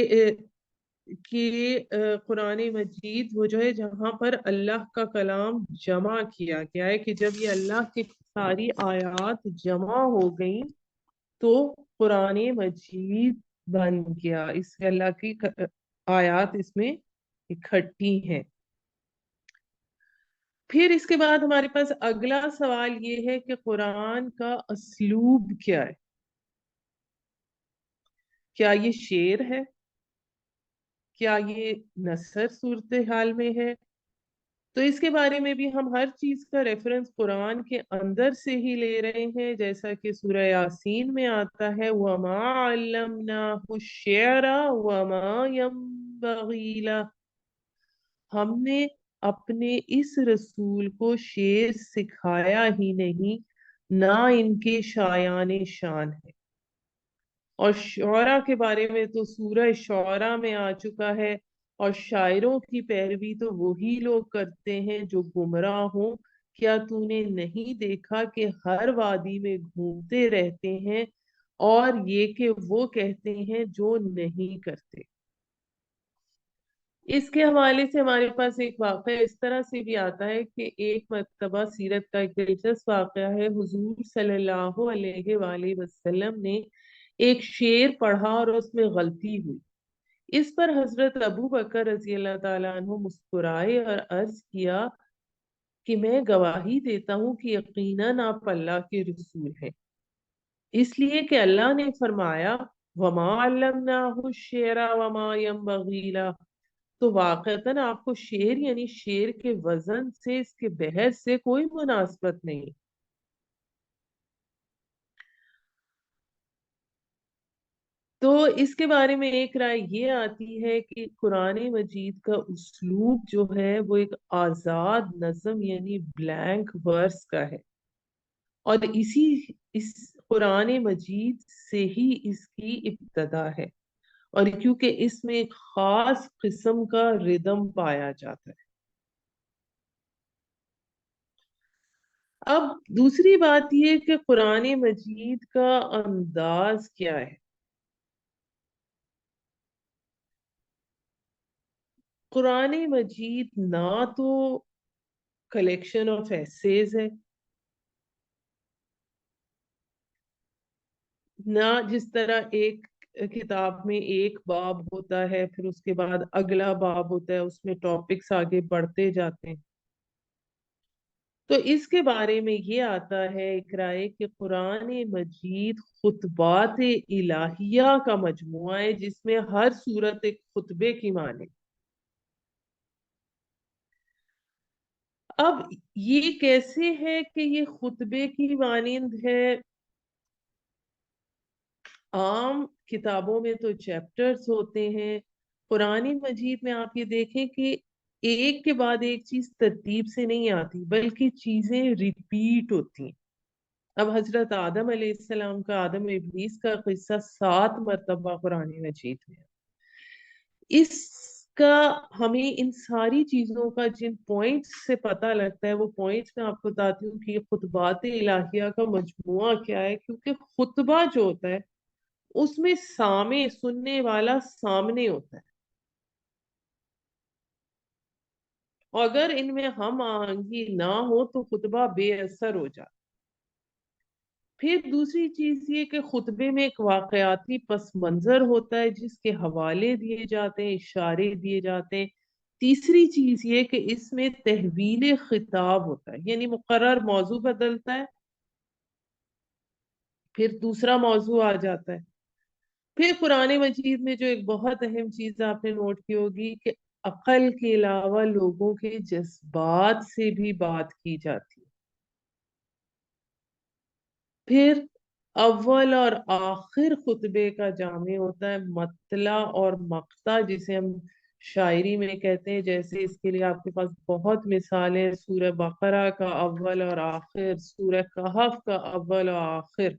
قرآن مجید وہ جو ہے جہاں پر اللہ کا کلام جمع کیا گیا ہے، کہ جب یہ اللہ کی ساری آیات جمع ہو گئیں تو قرآن مجید بن گیا، اس میں اللہ کی آیات اس میں اکٹھی ہیں۔ پھر اس کے بعد ہمارے پاس اگلا سوال یہ ہے کہ قرآن کا اسلوب کیا ہے؟ کیا یہ شعر ہے؟ کیا یہ نثر صورتحال میں ہے؟ تو اس کے بارے میں بھی ہم ہر چیز کا ریفرنس قرآن کے اندر سے ہی لے رہے ہیں، جیسا کہ سورہ یاسین میں آتا ہے وَمَا عَلَّمْنَاهُ الشِّعْرَ وَمَا يَنبَغِي لَهُ، ہم نے اپنے اس رسول کو شعر سکھایا ہی نہیں، نہ ان کے شایان شان ہے۔ اور شعراء کے بارے میں تو سورہ شعراء میں آ چکا ہے، اور شاعروں کی پیروی تو وہی لوگ کرتے ہیں جو گمراہ ہوں، کیا تو نے نہیں دیکھا کہ ہر وادی میں گھومتے رہتے ہیں، اور یہ کہ وہ کہتے ہیں جو نہیں کرتے۔ اس کے حوالے سے ہمارے پاس ایک واقعہ اس طرح سے بھی آتا ہے کہ ایک مرتبہ سیرت کا ایک دلچسپ واقعہ ہے، حضور صلی اللہ علیہ وآلہ وسلم نے ایک شعر پڑھا اور اس میں غلطی ہوئی۔ اس پر حضرت ابو بکر رضی اللہ تعالیٰ عنہ مسکرائے اور عرض کیا کہ میں گواہی دیتا ہوں کہ یقیناً آپ اللہ کے رسول ہیں، اس لیے کہ اللہ نے فرمایا وَمَا عَلَّمْنَاهُ الشِّعْرَ وَمَا يَنبَغِي لَهُ، تو واقعتاً آپ کو شعر یعنی شعر کے وزن سے، اس کے بحث سے کوئی مناسبت نہیں۔ تو اس کے بارے میں ایک رائے یہ آتی ہے کہ قرآن مجید کا اسلوب جو ہے وہ ایک آزاد نظم یعنی بلینک ورس کا ہے، اور اس قرآن مجید سے ہی اس کی ابتدا ہے، اور کیونکہ اس میں ایک خاص قسم کا ردم پایا جاتا ہے۔ اب دوسری بات یہ کہ قرآن مجید کا انداز کیا ہے؟ قرآن مجید نہ تو کلیکشن آف ایسیز ہے، نہ جس طرح ایک کتاب میں ایک باب ہوتا ہے پھر اس کے بعد اگلا باب ہوتا ہے، اس میں ٹاپکس آگے بڑھتے جاتے ہیں۔ تو اس کے بارے میں یہ آتا ہے ایک رائے کہ قرآن مجید خطبات الہیہ کا مجموعہ ہے، جس میں ہر صورت ایک خطبے کی مانے۔ اب یہ کیسے ہے کہ یہ خطبے کی مانند ہے؟ عام کتابوں میں تو چیپٹرز ہوتے ہیں، قرآن مجید میں آپ یہ دیکھیں کہ ایک کے بعد ایک چیز ترتیب سے نہیں آتی بلکہ چیزیں ریپیٹ ہوتی ہیں۔ اب حضرت آدم علیہ السلام کا، آدم ابلیس کا قصہ 7 مرتبہ قرآن مجید میں ہے۔ اس کا ہمیں ان ساری چیزوں کا جن پوائنٹس سے پتہ لگتا ہے وہ پوائنٹس میں آپ کو بتاتی ہوں کہ یہ خطبات الہیہ کا مجموعہ کیا ہے، کیونکہ خطبہ جو ہوتا ہے اس میں سامع سننے والا سامنے ہوتا ہے، اگر ان میں ہم آہنگی نہ ہو تو خطبہ بے اثر ہو جائے. پھر دوسری چیز یہ کہ خطبے میں ایک واقعاتی پس منظر ہوتا ہے جس کے حوالے دیے جاتے ہیں، اشارے دیے جاتے ہیں. تیسری چیز یہ کہ اس میں تحویل خطاب ہوتا ہے، یعنی مقرر موضوع بدلتا ہے، پھر دوسرا موضوع آ جاتا ہے. پھر قرآن مجید میں جو ایک بہت اہم چیز آپ نے نوٹ کی ہوگی کہ عقل کے علاوہ لوگوں کے جذبات سے بھی بات کی جاتی ہے. پھر اول اور آخر خطبے کا جامع ہوتا ہے مطلع اور مقطع، جسے ہم شاعری میں کہتے ہیں. جیسے اس کے لیے آپ کے پاس بہت مثالیں، سورہ بقرہ کا اول اور آخر، سورہ کہف کا اول اور آخر.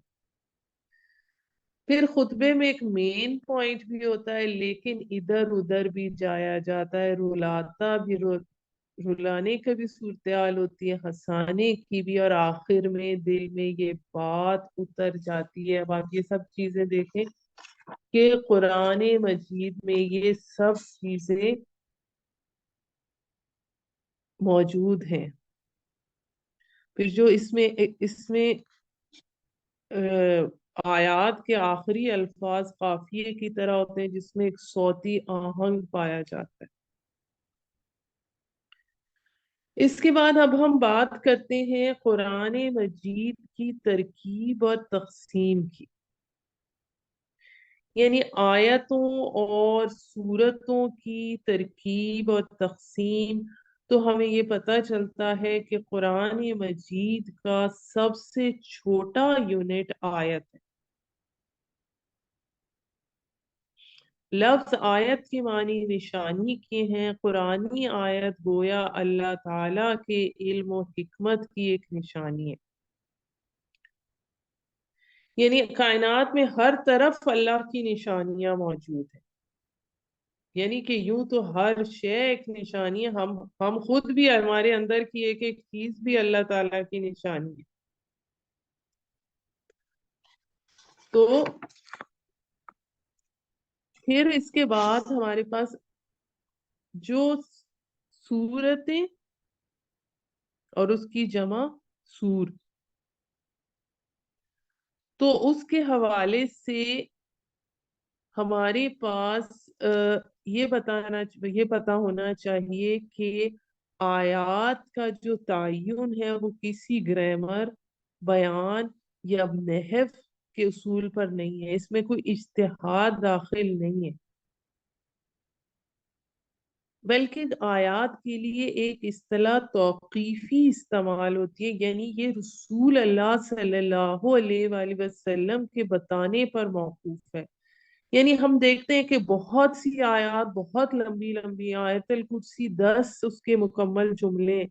پھر خطبے میں ایک مین پوائنٹ بھی ہوتا ہے لیکن ادھر ادھر بھی جایا جاتا ہے، رلانے کا بھی صورتحال ہوتی ہے، ہنسانے کی بھی، اور آخر میں دل میں یہ بات اتر جاتی ہے. اب آپ یہ سب چیزیں دیکھیں کہ قرآن مجید میں یہ سب چیزیں موجود ہیں. پھر جو اس میں آیات کے آخری الفاظ قافیے کی طرح ہوتے ہیں جس میں ایک صوتی آہنگ پایا جاتا ہے. اس کے بعد اب ہم بات کرتے ہیں قرآن مجید کی ترکیب اور تقسیم کی. یعنی آیتوں اور سورتوں کی ترکیب اور تقسیم. تو ہمیں یہ پتہ چلتا ہے کہ قرآن مجید کا سب سے چھوٹا یونٹ آیت ہے. لفظ آیت کے معنی نشانی کے ہیں. قرآنی آیت گویا اللہ تعالیٰ کے علم و حکمت کی ایک نشانی ہے. یعنی کائنات میں ہر طرف اللہ کی نشانیاں موجود ہیں. یعنی کہ یوں تو ہر شے ایک نشانی ہے، ہم خود بھی، ہمارے اندر کی ایک ایک چیز بھی اللہ تعالیٰ کی نشانی ہے. تو پھر اس کے بعد ہمارے پاس جو سورتیں اور اس کی جمع سور، تو اس کے حوالے سے ہمارے پاس یہ پتا ہونا چاہیے کہ آیات کا جو تعین ہے وہ کسی گرامر، بیان یا نحو کے اصول پر نہیں ہے. اس میں کوئی اجتہاد داخل نہیں ہے، بلکہ آیات کے لیے ایک اصطلاح توقیفی استعمال ہوتی ہے. یعنی یہ رسول اللہ صلی اللہ علیہ وآلہ وسلم کے بتانے پر موقوف ہے. یعنی ہم دیکھتے ہیں کہ بہت سی آیات، بہت لمبی لمبی آیت الکرسی 10 اس کے مکمل جملے،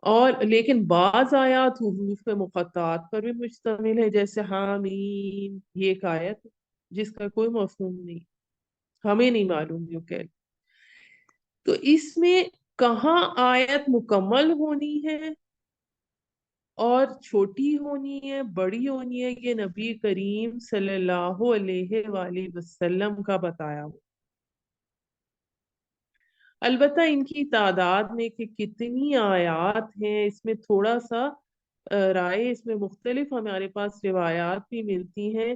اور لیکن بعض آیات حروف مقطعات پر بھی مشتمل ہے، جیسے حامیم، یہ ایک آیت جس کا کوئی مفہوم نہیں، ہمیں نہیں معلوم یوں کہ. تو اس میں کہاں آیت مکمل ہونی ہے اور چھوٹی ہونی ہے، بڑی ہونی ہے، یہ نبی کریم صلی اللہ علیہ وآلہ وسلم کا بتایا ہو. البتہ ان کی تعداد میں کہ کتنی آیات ہیں اس میں تھوڑا سا رائے، اس میں مختلف ہمارے پاس روایات بھی ملتی ہیں.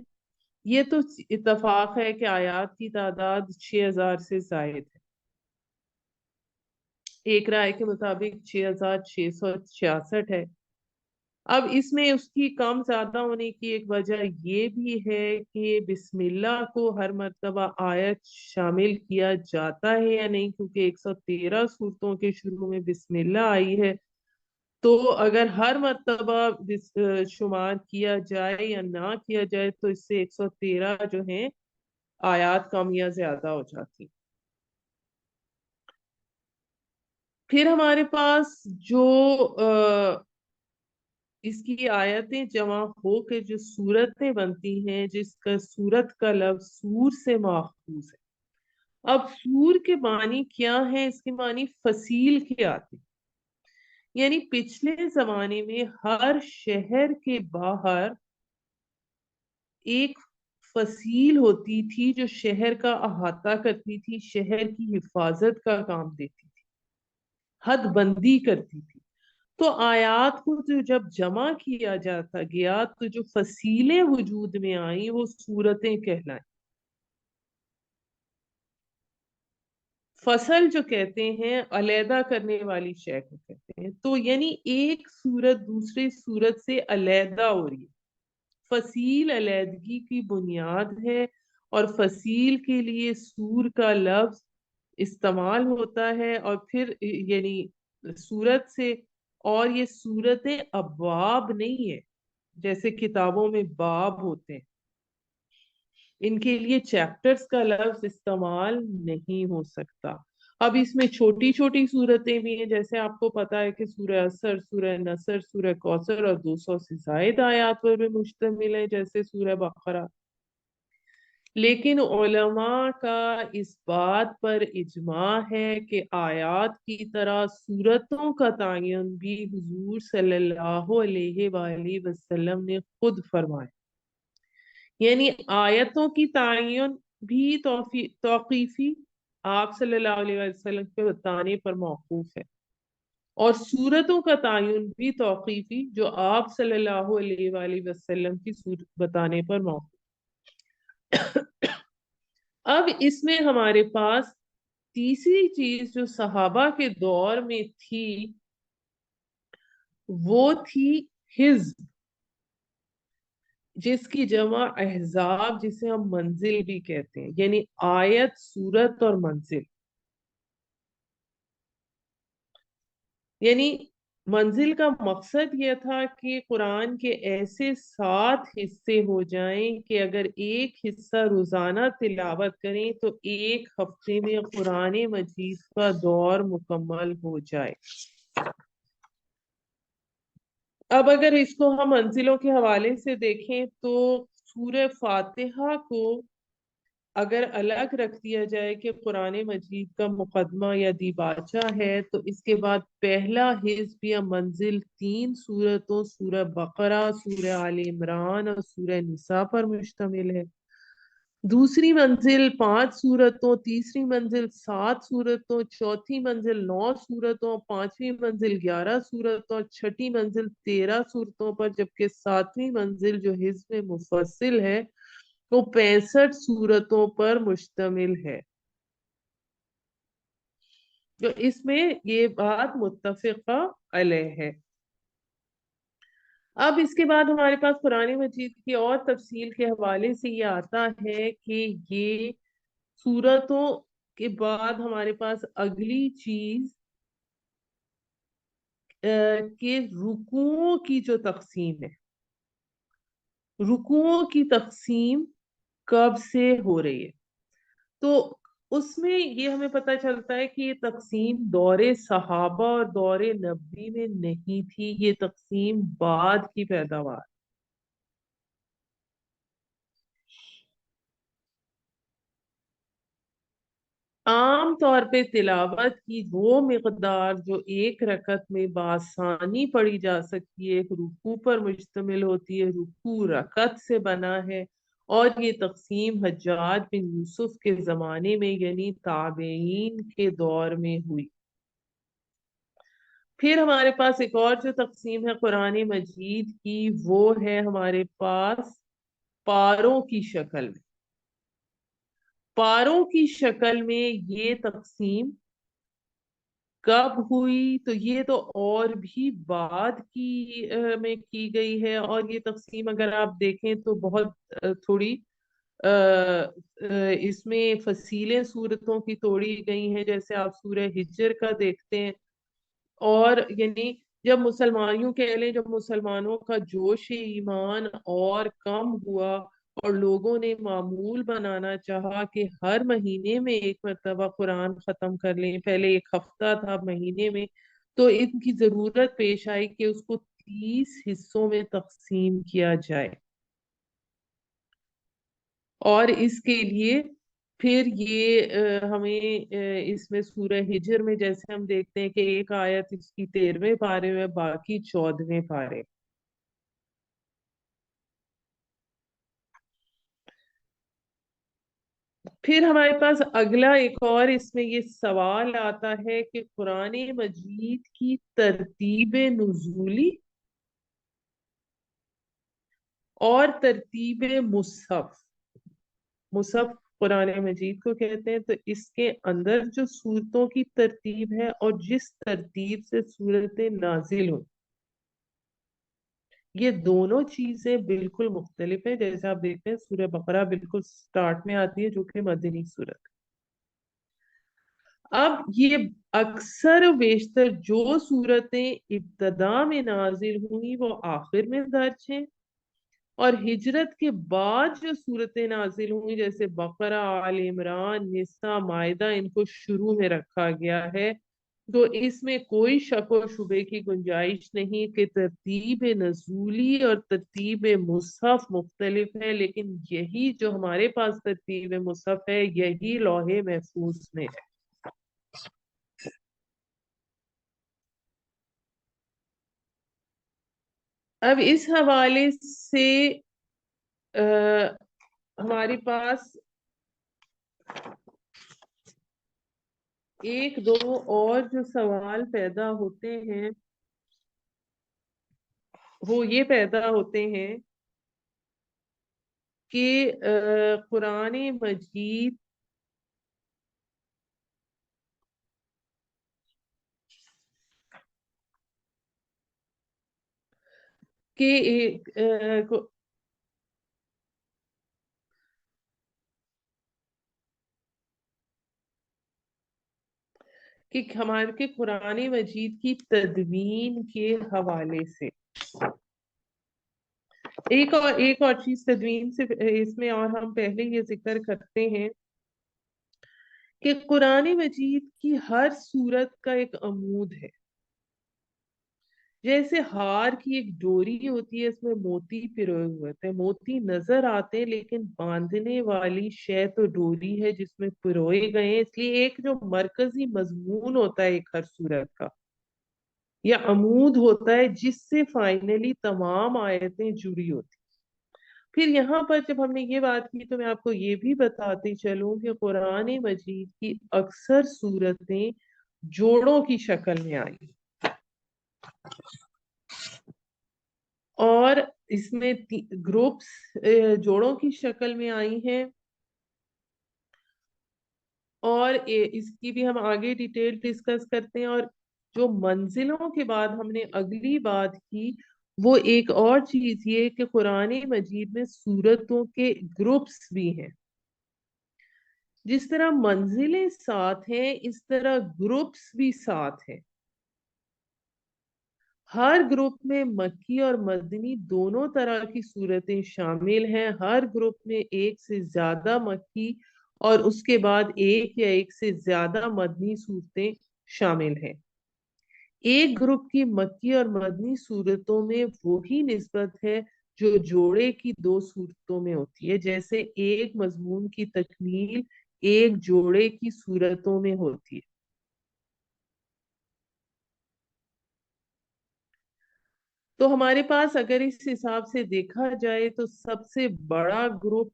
یہ تو اتفاق ہے کہ آیات کی تعداد 6000 سے زائد ہے. ایک رائے کے مطابق 6666 ہے. اب اس میں اس کی کم زیادہ ہونے کی ایک وجہ یہ بھی ہے کہ بسم اللہ کو ہر مرتبہ آیت شامل کیا جاتا ہے یا نہیں، کیونکہ 113 سورتوں کے شروع میں بسم اللہ آئی ہے. تو اگر ہر مرتبہ شمار کیا جائے یا نہ کیا جائے تو اس سے 113 جو ہیں آیات کم یا زیادہ ہو جاتی. پھر ہمارے پاس جو اس کی آیتیں جمع ہو کے جو صورتیں بنتی ہیں، جس کا صورت کا لفظ سور سے ماخوذ ہے. اب سور کے معنی کیا ہے؟ اس کے معنی فصیل کے آتے، یعنی پچھلے زمانے میں ہر شہر کے باہر ایک فصیل ہوتی تھی جو شہر کا احاطہ کرتی تھی، شہر کی حفاظت کا کام دیتی تھی. حد بندی کرتی تھی. تو آیات کو جو جب جمع کیا جاتا گیا تو جو فصیلیں وجود میں آئیں وہ سورتیں کہلائیں. فصل جو کہتے ہیں علیحدہ کرنے والی شے کو کہتے ہیں. تو یعنی ایک سورت دوسرے سورت سے علیحدہ ہو رہی ہے. فصیل علیحدگی کی بنیاد ہے اور فصیل کے لیے سور کا لفظ استعمال ہوتا ہے اور پھر یعنی سورت سے. اور یہ سورتیں ابواب نہیں ہے جیسے کتابوں میں باب ہوتے ہیں. ان کے لیے چیپٹرز کا لفظ استعمال نہیں ہو سکتا. اب اس میں چھوٹی چھوٹی صورتیں بھی ہیں جیسے آپ کو پتا ہے کہ سورہ عصر، سورہ نصر، سورہ کوثر اور 200 سے زائد آیات پر بھی مشتمل ہے جیسے سورہ بقرہ. لیکن علماء کا اس بات پر اجماع ہے کہ آیات کی طرح سورتوں کا تعین بھی حضور صلی اللہ علیہ وآلہ وسلم نے خود فرمایا. یعنی آیتوں کی تعین بھی توقیفی آپ صلی اللہ علیہ وسلم کے بتانے پر موقوف ہے اور سورتوں کا تعین بھی توقیفی جو آپ صلی اللہ علیہ وآلہ وسلم کی بتانے پر موقوف. اب اس میں ہمارے پاس تیسری چیز جو صحابہ کے دور میں تھی وہ تھی حزب، جس کی جمع احزاب جسے ہم منزل بھی کہتے ہیں. یعنی آیت، سورت اور منزل. یعنی منزل کا مقصد یہ تھا کہ قرآن کے ایسے 7 حصے ہو جائیں کہ اگر ایک حصہ روزانہ تلاوت کریں تو ایک ہفتے میں قرآن مجید کا دور مکمل ہو جائے. اب اگر اس کو ہم منزلوں کے حوالے سے دیکھیں تو سورہ فاتحہ کو اگر الگ رکھ دیا جائے کہ قرآن مجید کا مقدمہ یا دیباچہ ہے تو اس کے بعد پہلا حزب یا منزل 3 سورتوں سورہ بقرہ، سورہ آل عمران اور سورہ نساء پر مشتمل ہے. دوسری منزل 5 سورتوں، تیسری منزل 7 سورتوں، چوتھی منزل 9 سورتوں، پانچویں منزل 11 سورتوں، چھٹی منزل 13 سورتوں پر، جبکہ ساتویں منزل جو حزب مفصل ہے وہ 65 سورتوں پر مشتمل ہے. جو اس میں یہ بات متفقہ علیہ ہے. اب اس کے بعد ہمارے پاس قرآن مجید کی اور تفصیل کے حوالے سے یہ آتا ہے کہ یہ سورتوں کے بعد ہمارے پاس اگلی چیز کہ رکوعوں کی جو تقسیم ہے، رکوعوں کی تقسیم کب سے ہو رہی ہے. تو اس میں یہ ہمیں پتہ چلتا ہے کہ یہ تقسیم دور صحابہ اور دور نبوی میں نہیں تھی، یہ تقسیم بعد کی پیداوار. عام طور پہ تلاوت کی وہ مقدار جو ایک رکعت میں بآسانی پڑھی جا سکتی ہے ایک رکوع پر مشتمل ہوتی ہے، رکوع رکعت سے بنا ہے. اور یہ تقسیم حجاج بن یوسف کے زمانے میں یعنی تابعین کے دور میں ہوئی. پھر ہمارے پاس ایک اور جو تقسیم ہے قرآن مجید کی وہ ہے ہمارے پاس پاروں کی شکل میں. پاروں کی شکل میں یہ تقسیم کب ہوئی؟ تو یہ تو اور بھی بعد کی میں کی گئی ہے. اور یہ تقسیم اگر آپ دیکھیں تو بہت تھوڑی اس میں فصیلیں صورتوں کی توڑی گئی ہیں جیسے آپ سورہ ہجر کا دیکھتے ہیں. اور یعنی جب مسلمانوں کہہ لیں جب مسلمانوں کا جوش ایمان اور کم ہوا اور لوگوں نے معمول بنانا چاہا کہ ہر مہینے میں ایک مرتبہ قرآن ختم کر لیں، پہلے ایک ہفتہ تھا مہینے میں، تو ان کی ضرورت پیش آئی کہ اس کو 30 حصوں میں تقسیم کیا جائے. اور اس کے لیے پھر یہ ہمیں اس میں سورہ ہجر میں جیسے ہم دیکھتے ہیں کہ ایک آیت اس کی 13ویں پارے میں باقی 14ویں پارے. پھر ہمارے پاس اگلا ایک اور اس میں یہ سوال آتا ہے کہ قرآن مجید کی ترتیب نزولی اور ترتیب مصحف، مصحف قرآن مجید کو کہتے ہیں، تو اس کے اندر جو سورتوں کی ترتیب ہے اور جس ترتیب سے سورتیں نازل ہوں، یہ دونوں چیزیں بالکل مختلف ہیں۔ جیسے آپ دیکھتے ہیں سورہ بقرہ بالکل سٹارٹ میں آتی ہے جو کہ مدنی سورت ہے۔ اب یہ اکثر و بیشتر جو صورتیں ابتدا میں نازل ہوئی وہ آخر میں درج ہیں، اور ہجرت کے بعد جو صورتیں نازل ہوئی جیسے بقرہ، آل عمران، نساء، مائدہ، ان کو شروع میں رکھا گیا ہے۔ تو اس میں کوئی شک و شبے کی گنجائش نہیں کہ ترتیب نزولی اور ترتیب مصحف مختلف ہے، لیکن یہی جو ہمارے پاس ترتیب مصحف ہے یہی لوح محفوظ میں ہے۔ اب اس حوالے سے ہمارے پاس ایک دو اور جو سوال پیدا ہوتے ہیں وہ یہ پیدا ہوتے ہیں کہ قرآن مجید کے کہ ہمارے کے قرآن مجید کی تدوین کے حوالے سے ایک اور چیز تدوین سے اس میں اور ہم پہلے یہ ذکر کرتے ہیں کہ قرآن مجید کی ہر سورت کا ایک عمود ہے۔ جیسے ہار کی ایک ڈوری ہوتی ہے، اس میں موتی پروئے ہوئے ہوتے ہیں، موتی نظر آتے ہیں لیکن باندھنے والی شے تو ڈوری ہے جس میں پروئے گئے ہیں، اس لیے ایک جو مرکزی مضمون ہوتا ہے ایک ہر سورت کا یا عمود ہوتا ہے جس سے فائنلی تمام آیتیں جڑی ہوتی۔ پھر یہاں پر جب ہم نے یہ بات کی تو میں آپ کو یہ بھی بتاتی چلوں کہ قرآن مجید کی اکثر سورتیں جوڑوں کی شکل میں آئی اور اس میں گروپس جوڑوں کی شکل میں آئی ہیں، اور اس کی بھی ہم آگے ڈیٹیل ڈسکس کرتے ہیں۔ اور جو منزلوں کے بعد ہم نے اگلی بات کی وہ ایک اور چیز یہ کہ قرآن مجید میں سورتوں کے گروپس بھی ہیں۔ جس طرح منزلیں ساتھ ہیں اس طرح گروپس بھی ساتھ ہیں۔ ہر گروپ میں مکی اور مدنی دونوں طرح کی صورتیں شامل ہیں، ہر گروپ میں ایک سے زیادہ مکی اور اس کے بعد ایک یا ایک سے زیادہ مدنی صورتیں شامل ہیں۔ ایک گروپ کی مکی اور مدنی صورتوں میں وہی نسبت ہے جو جوڑے کی دو صورتوں میں ہوتی ہے، جیسے ایک مضمون کی تکمیل ایک جوڑے کی صورتوں میں ہوتی ہے۔ تو ہمارے پاس اگر اس حساب سے دیکھا جائے تو سب سے بڑا گروپ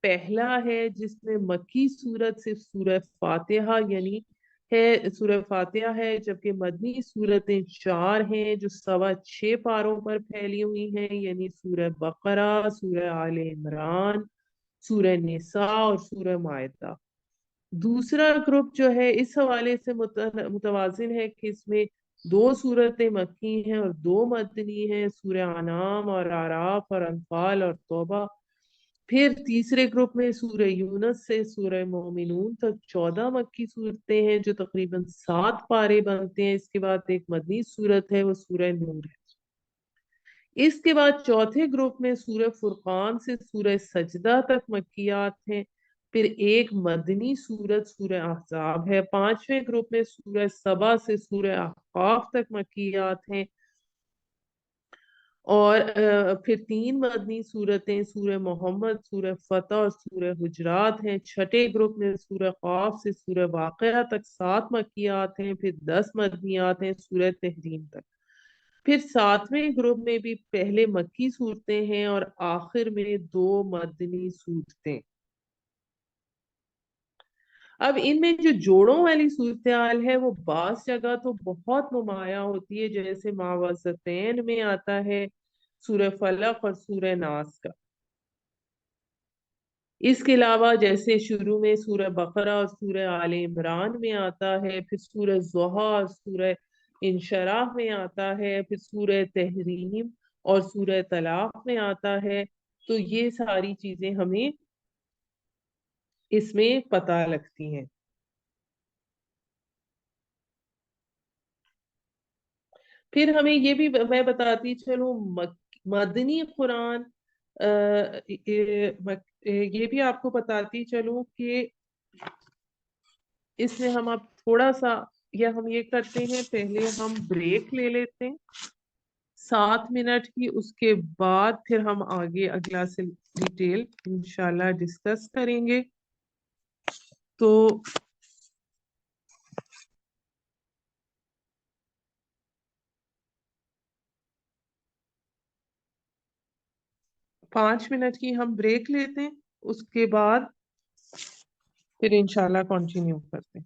پہلا ہے جس میں مکی صورت صرف سورہ فاتحہ یعنی ہے، سورہ فاتحہ ہے، جبکہ مدنی صورتیں چار ہیں جو 6.25 پاروں پر پھیلی ہوئی ہیں، یعنی سورہ بقرہ، سورہ آل عمران، سورہ نساء اور سورہ مائدہ۔ دوسرا گروپ جو ہے اس حوالے سے متوازن ہے کہ اس میں دو سورتیں مکی ہیں اور دو مدنی ہیں، سورہ انعام اور اعراف اور انفال اور توبہ۔ پھر تیسرے گروپ میں سورہ یونس سے سورہ مومنون تک 14 مکی صورتیں ہیں جو تقریباً 7 پارے بنتے ہیں۔ اس کے بعد ایک مدنی صورت ہے وہ سورہ نور ہے۔ اس کے بعد چوتھے گروپ میں سورہ فرقان سے سورہ سجدہ تک مکیات ہیں، پھر ایک مدنی سورت سورہ احزاب ہے۔ پانچویں گروپ میں سورہ سبا سے سورہ احقاف تک مکیات ہیں، اور پھر 3 مدنی صورتیں سورہ محمد، سورہ فتح اور سورہ حجرات ہیں۔ چھٹے گروپ میں سورہ قاف سے سورہ واقعہ تک 7 مکیات ہیں، پھر 10 مدنیات ہیں سورہ تحریم تک۔ پھر 7ویں گروپ میں بھی پہلے مکی صورتیں ہیں اور آخر میں 2 مدنی صورتیں۔ اب ان میں جو جوڑوں والی صورتحال ہے وہ بعض جگہ تو بہت نمایاں ہوتی ہے، جیسے معوذتین میں آتا ہے سورہ فلق اور سورہ ناس کا۔ اس کے علاوہ جیسے شروع میں سورہ بقرہ اور سورہ آل عمران میں آتا ہے، پھر سورہ ضحیٰ اور سورہ انشراح میں آتا ہے، پھر سورہ تحریم اور سورہ طلاق میں آتا ہے۔ تو یہ ساری چیزیں ہمیں اس میں پتہ لگتی ہیں۔ پھر ہمیں یہ بھی میں بتاتی چلوں، مدنی قرآن، یہ بھی آپ کو بتاتی چلوں کہ اس میں ہم اب تھوڑا سا، یا ہم یہ کرتے ہیں پہلے ہم بریک لے لیتے ہیں 7 منٹ کی، اس کے بعد پھر ہم آگے اگلا سے ڈیٹیل انشاءاللہ ڈسکس کریں گے۔ تو 5 منٹ کی ہم بریک لیتے ہیں، اس کے بعد پھر انشاءاللہ کنٹینیو کرتے ہیں۔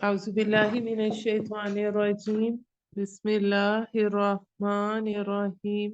أعوذ بالله من الشيطان الرجيم بسم الله الرحمن الرحيم.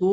2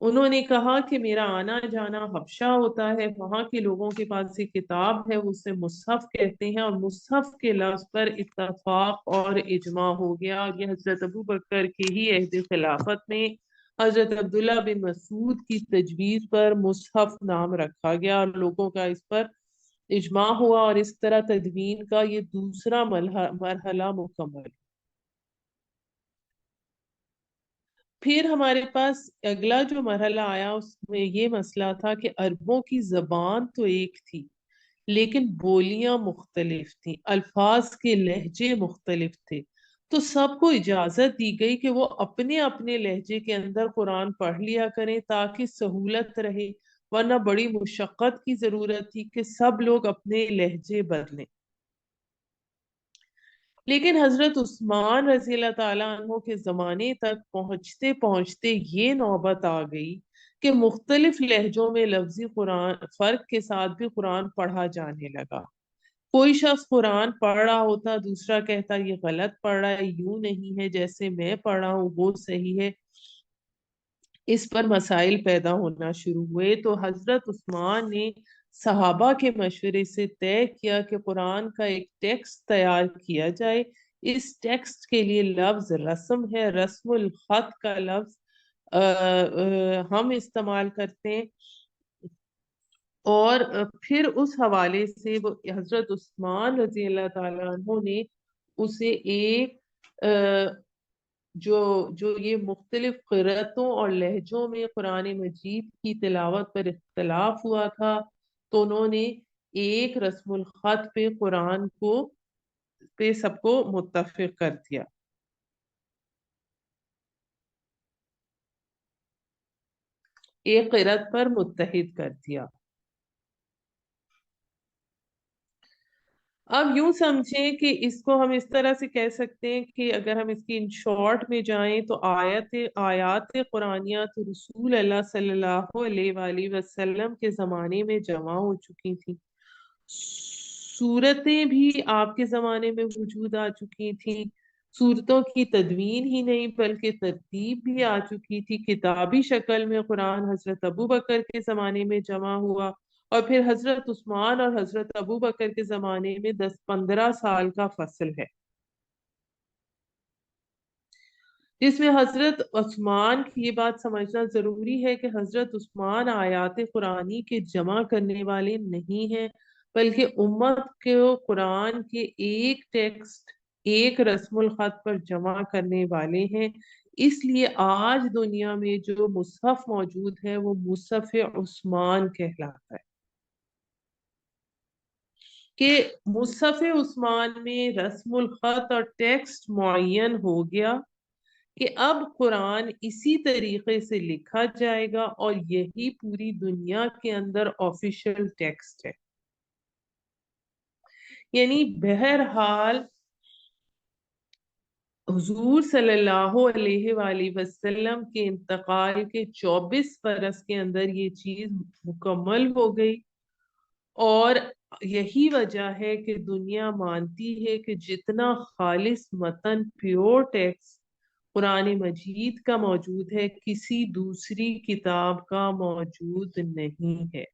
انہوں نے کہا کہ میرا آنا جانا حبشہ ہوتا ہے، وہاں کے لوگوں کے پاس ایک کتاب ہے، اسے مصحف کہتے ہیں، اور مصحف کے لفظ پر اتفاق اور اجماع ہو گیا، اور یہ حضرت ابو بکر کے ہی عہد خلافت میں حضرت عبداللہ بن مسعود کی تجویز پر مصحف نام رکھا گیا، اور لوگوں کا اس پر اجماع ہوا، اور اس طرح تدوین کا یہ دوسرا مرحلہ مکمل۔ پھر ہمارے پاس اگلا جو مرحلہ آیا اس میں یہ مسئلہ تھا کہ عربوں کی زبان تو ایک تھی لیکن بولیاں مختلف تھیں، الفاظ کے لہجے مختلف تھے، تو سب کو اجازت دی گئی کہ وہ اپنے اپنے لہجے کے اندر قرآن پڑھ لیا کریں تاکہ سہولت رہے، ورنہ بڑی مشقت کی ضرورت تھی کہ سب لوگ اپنے لہجے بدلیں۔ لیکن حضرت عثمان رضی اللہ تعالیٰ عنہ کے زمانے تک پہنچتے پہنچتے یہ نوبت آ گئی کہ مختلف لہجوں میں لفظی قرآن فرق کے ساتھ بھی قرآن پڑھا جانے لگا۔ کوئی شخص قرآن پڑھ رہا ہوتا، دوسرا کہتا یہ غلط پڑھ رہا ہے، یوں نہیں ہے جیسے میں پڑھ رہا ہوں وہ صحیح ہے۔ اس پر مسائل پیدا ہونا شروع ہوئے، تو حضرت عثمان نے صحابہ کے مشورے سے طے کیا کہ قرآن کا ایک ٹیکسٹ تیار کیا جائے۔ اس ٹیکسٹ کے لیے لفظ رسم ہے، رسم الخط کا لفظ ہم استعمال کرتے ہیں، اور پھر اس حوالے سے وہ حضرت عثمان رضی اللہ تعالیٰ عنہ نے اسے ایک جو یہ مختلف قرأتوں اور لہجوں میں قرآن مجید کی تلاوت پر اختلاف ہوا تھا، تو انہوں نے ایک رسم الخط پہ قرآن پہ سب کو متفق کر دیا، ایک قرأت پر متحد کر دیا۔ اب یوں سمجھیں کہ اس کو ہم اس طرح سے کہہ سکتے ہیں کہ اگر ہم اس کی ان شارٹ میں جائیں تو آیات قرآنیہ تو رسول اللہ صلی اللہ علیہ وآلہ وسلم کے زمانے میں جمع ہو چکی تھیں، صورتیں بھی آپ کے زمانے میں وجود آ چکی تھیں، صورتوں کی تدوین ہی نہیں بلکہ ترتیب بھی آ چکی تھی، کتابی شکل میں قرآن حضرت ابو بکر کے زمانے میں جمع ہوا، اور پھر حضرت عثمان اور حضرت ابو بکر کے زمانے میں 10-15 سال کا فصل ہے، جس میں حضرت عثمان کی یہ بات سمجھنا ضروری ہے کہ حضرت عثمان آیات قرآنی کے جمع کرنے والے نہیں ہیں، بلکہ امت کو قرآن کے ایک ٹیکسٹ، ایک رسم الخط پر جمع کرنے والے ہیں۔ اس لیے آج دنیا میں جو مصحف موجود ہے وہ مصحف عثمان کہلاتا ہے، کہ مصحف عثمان میں رسم الخط اور ٹیکسٹ معین ہو گیا کہ اب قرآن اسی طریقے سے لکھا جائے گا اور یہی پوری دنیا کے اندر آفیشل ٹیکسٹ ہے۔ یعنی بہرحال حضور صلی اللہ علیہ وآلہ وسلم کے انتقال کے 24 برس کے اندر یہ چیز مکمل ہو گئی، اور یہی وجہ ہے کہ دنیا مانتی ہے کہ جتنا خالص متن پیور ٹیکسٹ قرآن مجید کا موجود ہے کسی دوسری کتاب کا موجود نہیں ہے۔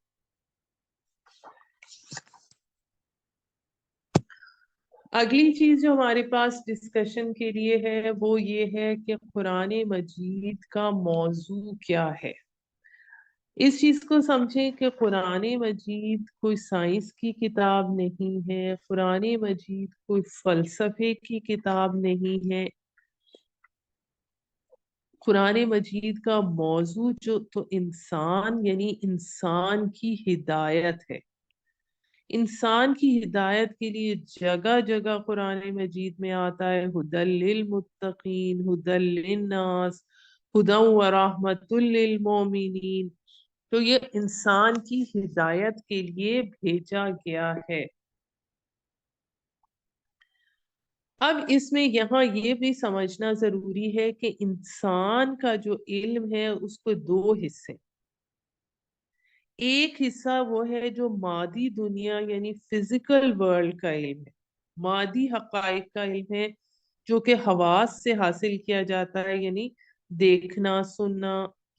اگلی چیز جو ہمارے پاس ڈسکشن کے لیے ہے وہ یہ ہے کہ قرآن مجید کا موضوع کیا ہے۔ اس چیز کو سمجھیں کہ قرآن مجید کوئی سائنس کی کتاب نہیں ہے، قرآن مجید کوئی فلسفے کی کتاب نہیں ہے، قرآن مجید کا موضوع جو تو انسان یعنی انسان کی ہدایت ہے۔ انسان کی ہدایت کے لیے جگہ جگہ قرآن مجید میں آتا ہے ہدی للمتقین، ہدی للناس، ہدی ورحمت للمومنین، تو یہ انسان کی ہدایت کے لیے بھیجا گیا ہے۔ اب اس میں یہاں یہ بھی سمجھنا ضروری ہے کہ انسان کا جو علم ہے اس کو 2 حصے، ایک حصہ وہ ہے جو مادی دنیا یعنی فزیکل ورلڈ کا علم ہے، مادی حقائق کا علم ہے جو کہ حواس سے حاصل کیا جاتا ہے، یعنی دیکھنا، سننا،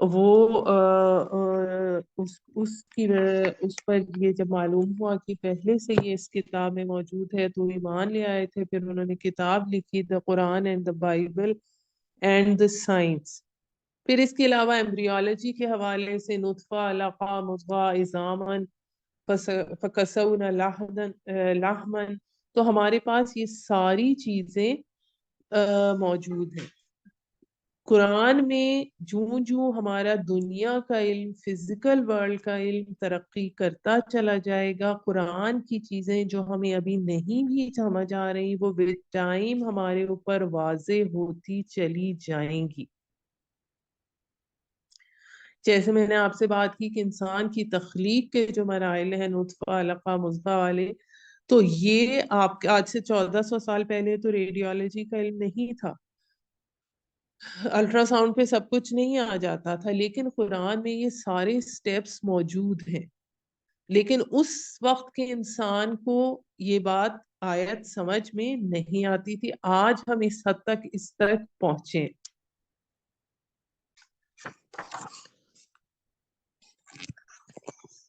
وہ اس پر یہ جب معلوم ہوا کہ پہلے سے یہ اس کتاب میں موجود ہے تو ایمان لے آئے تھے. پھر انہوں نے کتاب لکھی the Quran and the Bible and the science. پھر اس کے علاوہ ایمبریولوجی کے حوالے سے نطفہ، علقہ، مضغہ، عظامن، فکسونا لحمن. تو ہمارے پاس یہ ساری چیزیں موجود ہیں. قرآن میں جوں ہمارا دنیا کا علم، فزیکل ورلڈ کا علم ترقی کرتا چلا جائے گا، قرآن کی چیزیں جو ہمیں ابھی نہیں بھی سمجھ آ رہی وہ ود ٹائم ہمارے اوپر واضح ہوتی چلی جائیں گی. جیسے میں نے آپ سے بات کی کہ انسان کی تخلیق کے جو مراحل ہیں نطفہ، علقہ، مضغہ والے، تو یہ آپ آج سے 1400 سال پہلے تو ریڈیولوجی کا علم نہیں تھا، الٹرا ساؤنڈ پہ سب کچھ نہیں آ جاتا تھا، لیکن قرآن میں یہ سارے سٹیپس موجود ہیں. لیکن اس وقت کے انسان کو یہ بات آیت سمجھ میں نہیں آتی تھی. آج ہم اس حد تک اس تک پہنچے.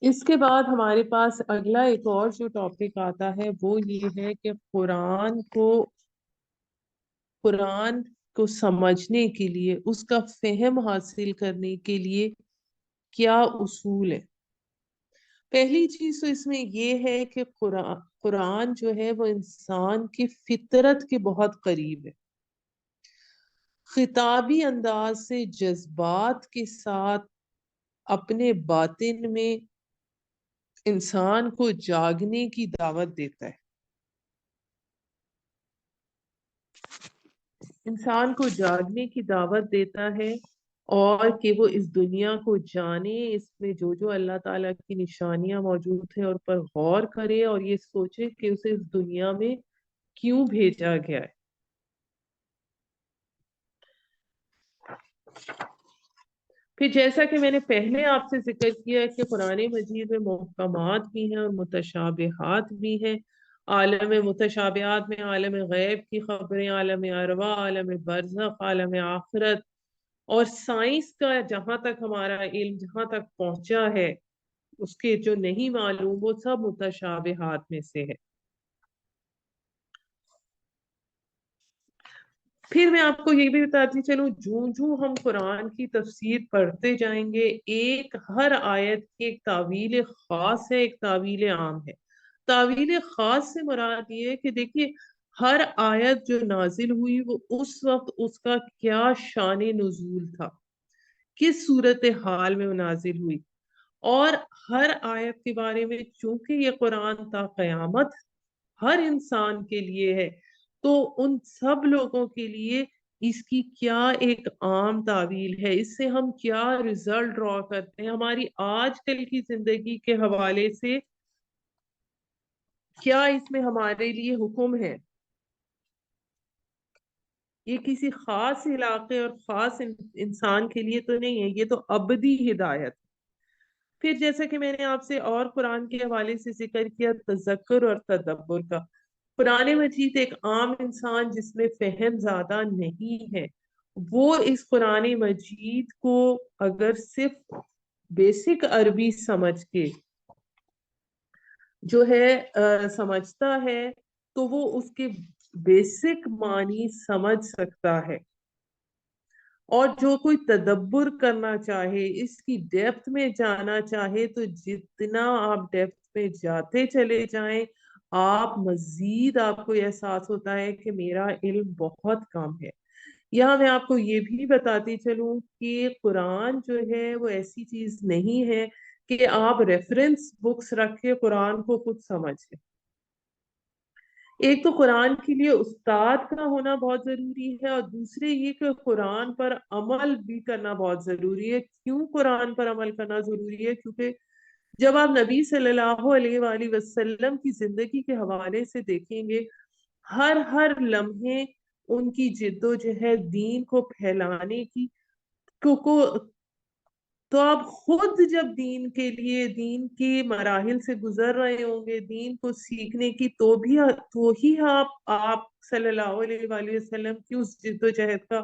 اس کے بعد ہمارے پاس اگلا ایک اور جو ٹاپک آتا ہے وہ یہ ہے کہ قرآن کو سمجھنے کے لیے، اس کا فہم حاصل کرنے کے لیے کیا اصول ہے. پہلی چیز تو اس میں یہ ہے کہ قرآن جو ہے وہ انسان کی فطرت کے بہت قریب ہے. خطابی انداز سے جذبات کے ساتھ اپنے باطن میں انسان کو جاگنے کی دعوت دیتا ہے. انسان کو جاگنے کی دعوت دیتا ہے اور کہ وہ اس دنیا کو جانے، اس میں جو اللہ تعالیٰ کی نشانیاں موجود ہیں اور پر غور کرے اور یہ سوچے کہ اسے اس دنیا میں کیوں بھیجا گیا ہے. پھر جیسا کہ میں نے پہلے آپ سے ذکر کیا کہ قرآن مجید میں محکمات بھی ہیں اور متشابہات بھی ہیں. عالم متشابہات میں عالم غیب کی خبریں، عالم ارواح، عالم برزخ، عالم آخرت، اور سائنس کا جہاں تک ہمارا علم جہاں تک پہنچا ہے اس کے جو نہیں معلوم وہ سب متشابہات میں سے ہے. پھر میں آپ کو یہ بھی بتاتی چلوں، جوں ہم قرآن کی تفسیر پڑھتے جائیں گے، ہر آیت کی ایک تعویل خاص ہے، ایک تعویل عام ہے. تعویل خاص سے مراد یہ ہے کہ دیکھیے ہر آیت جو نازل ہوئی وہ اس وقت اس کا کیا شان نزول تھا، کس صورت حال میں وہ نازل ہوئی، اور ہر آیت کے بارے میں چونکہ یہ قرآن تا قیامت ہر انسان کے لیے ہے تو ان سب لوگوں کے لیے اس کی کیا ایک عام تعویل ہے، اس سے ہم کیا رزلٹ ڈرا کرتے ہیں، ہماری آج کل کی زندگی کے حوالے سے کیا اس میں ہمارے لیے حکم ہے. یہ کسی خاص علاقے اور خاص انسان کے لیے تو نہیں ہے، یہ تو ابدی ہدایت. پھر جیسا کہ میں نے آپ سے اور قرآن کے حوالے سے ذکر کیا تذکر اور تدبر کا. قرآن مجید ایک عام انسان جس میں فہم زیادہ نہیں ہے وہ اس قرآن مجید کو اگر صرف بیسک عربی سمجھ کے جو ہے سمجھتا ہے تو وہ اس کے بیسک معنی سمجھ سکتا ہے. اور جو کوئی تدبر کرنا چاہے، اس کی ڈیپتھ میں جانا چاہے، تو جتنا آپ ڈیپتھ میں جاتے چلے جائیں آپ مزید آپ کو احساس ہوتا ہے کہ میرا علم بہت کم ہے. یہاں میں آپ کو یہ بھی بتاتی چلوں کہ قرآن جو ہے وہ ایسی چیز نہیں ہے کہ آپ ریفرنس بکس رکھ کے قرآن کو خود سمجھیں. ایک تو قرآن کے لیے استاد کا ہونا بہت ضروری ہے، اور دوسرے یہ کہ قرآن پر عمل بھی کرنا بہت ضروری ہے. کیوں قرآن پر عمل کرنا ضروری ہے؟ کیونکہ جب آپ نبی صلی اللہ علیہ وآلہ وسلم کی زندگی کے حوالے سے دیکھیں گے، ہر لمحے ان کی جد و جہد دین کو پھیلانے کی تو آپ خود جب دین کے لیے دین کے مراحل سے گزر رہے ہوں گے دین کو سیکھنے کی، تو ہی آپ صلی اللہ علیہ وآلہ وسلم کی اس جد و جہد کا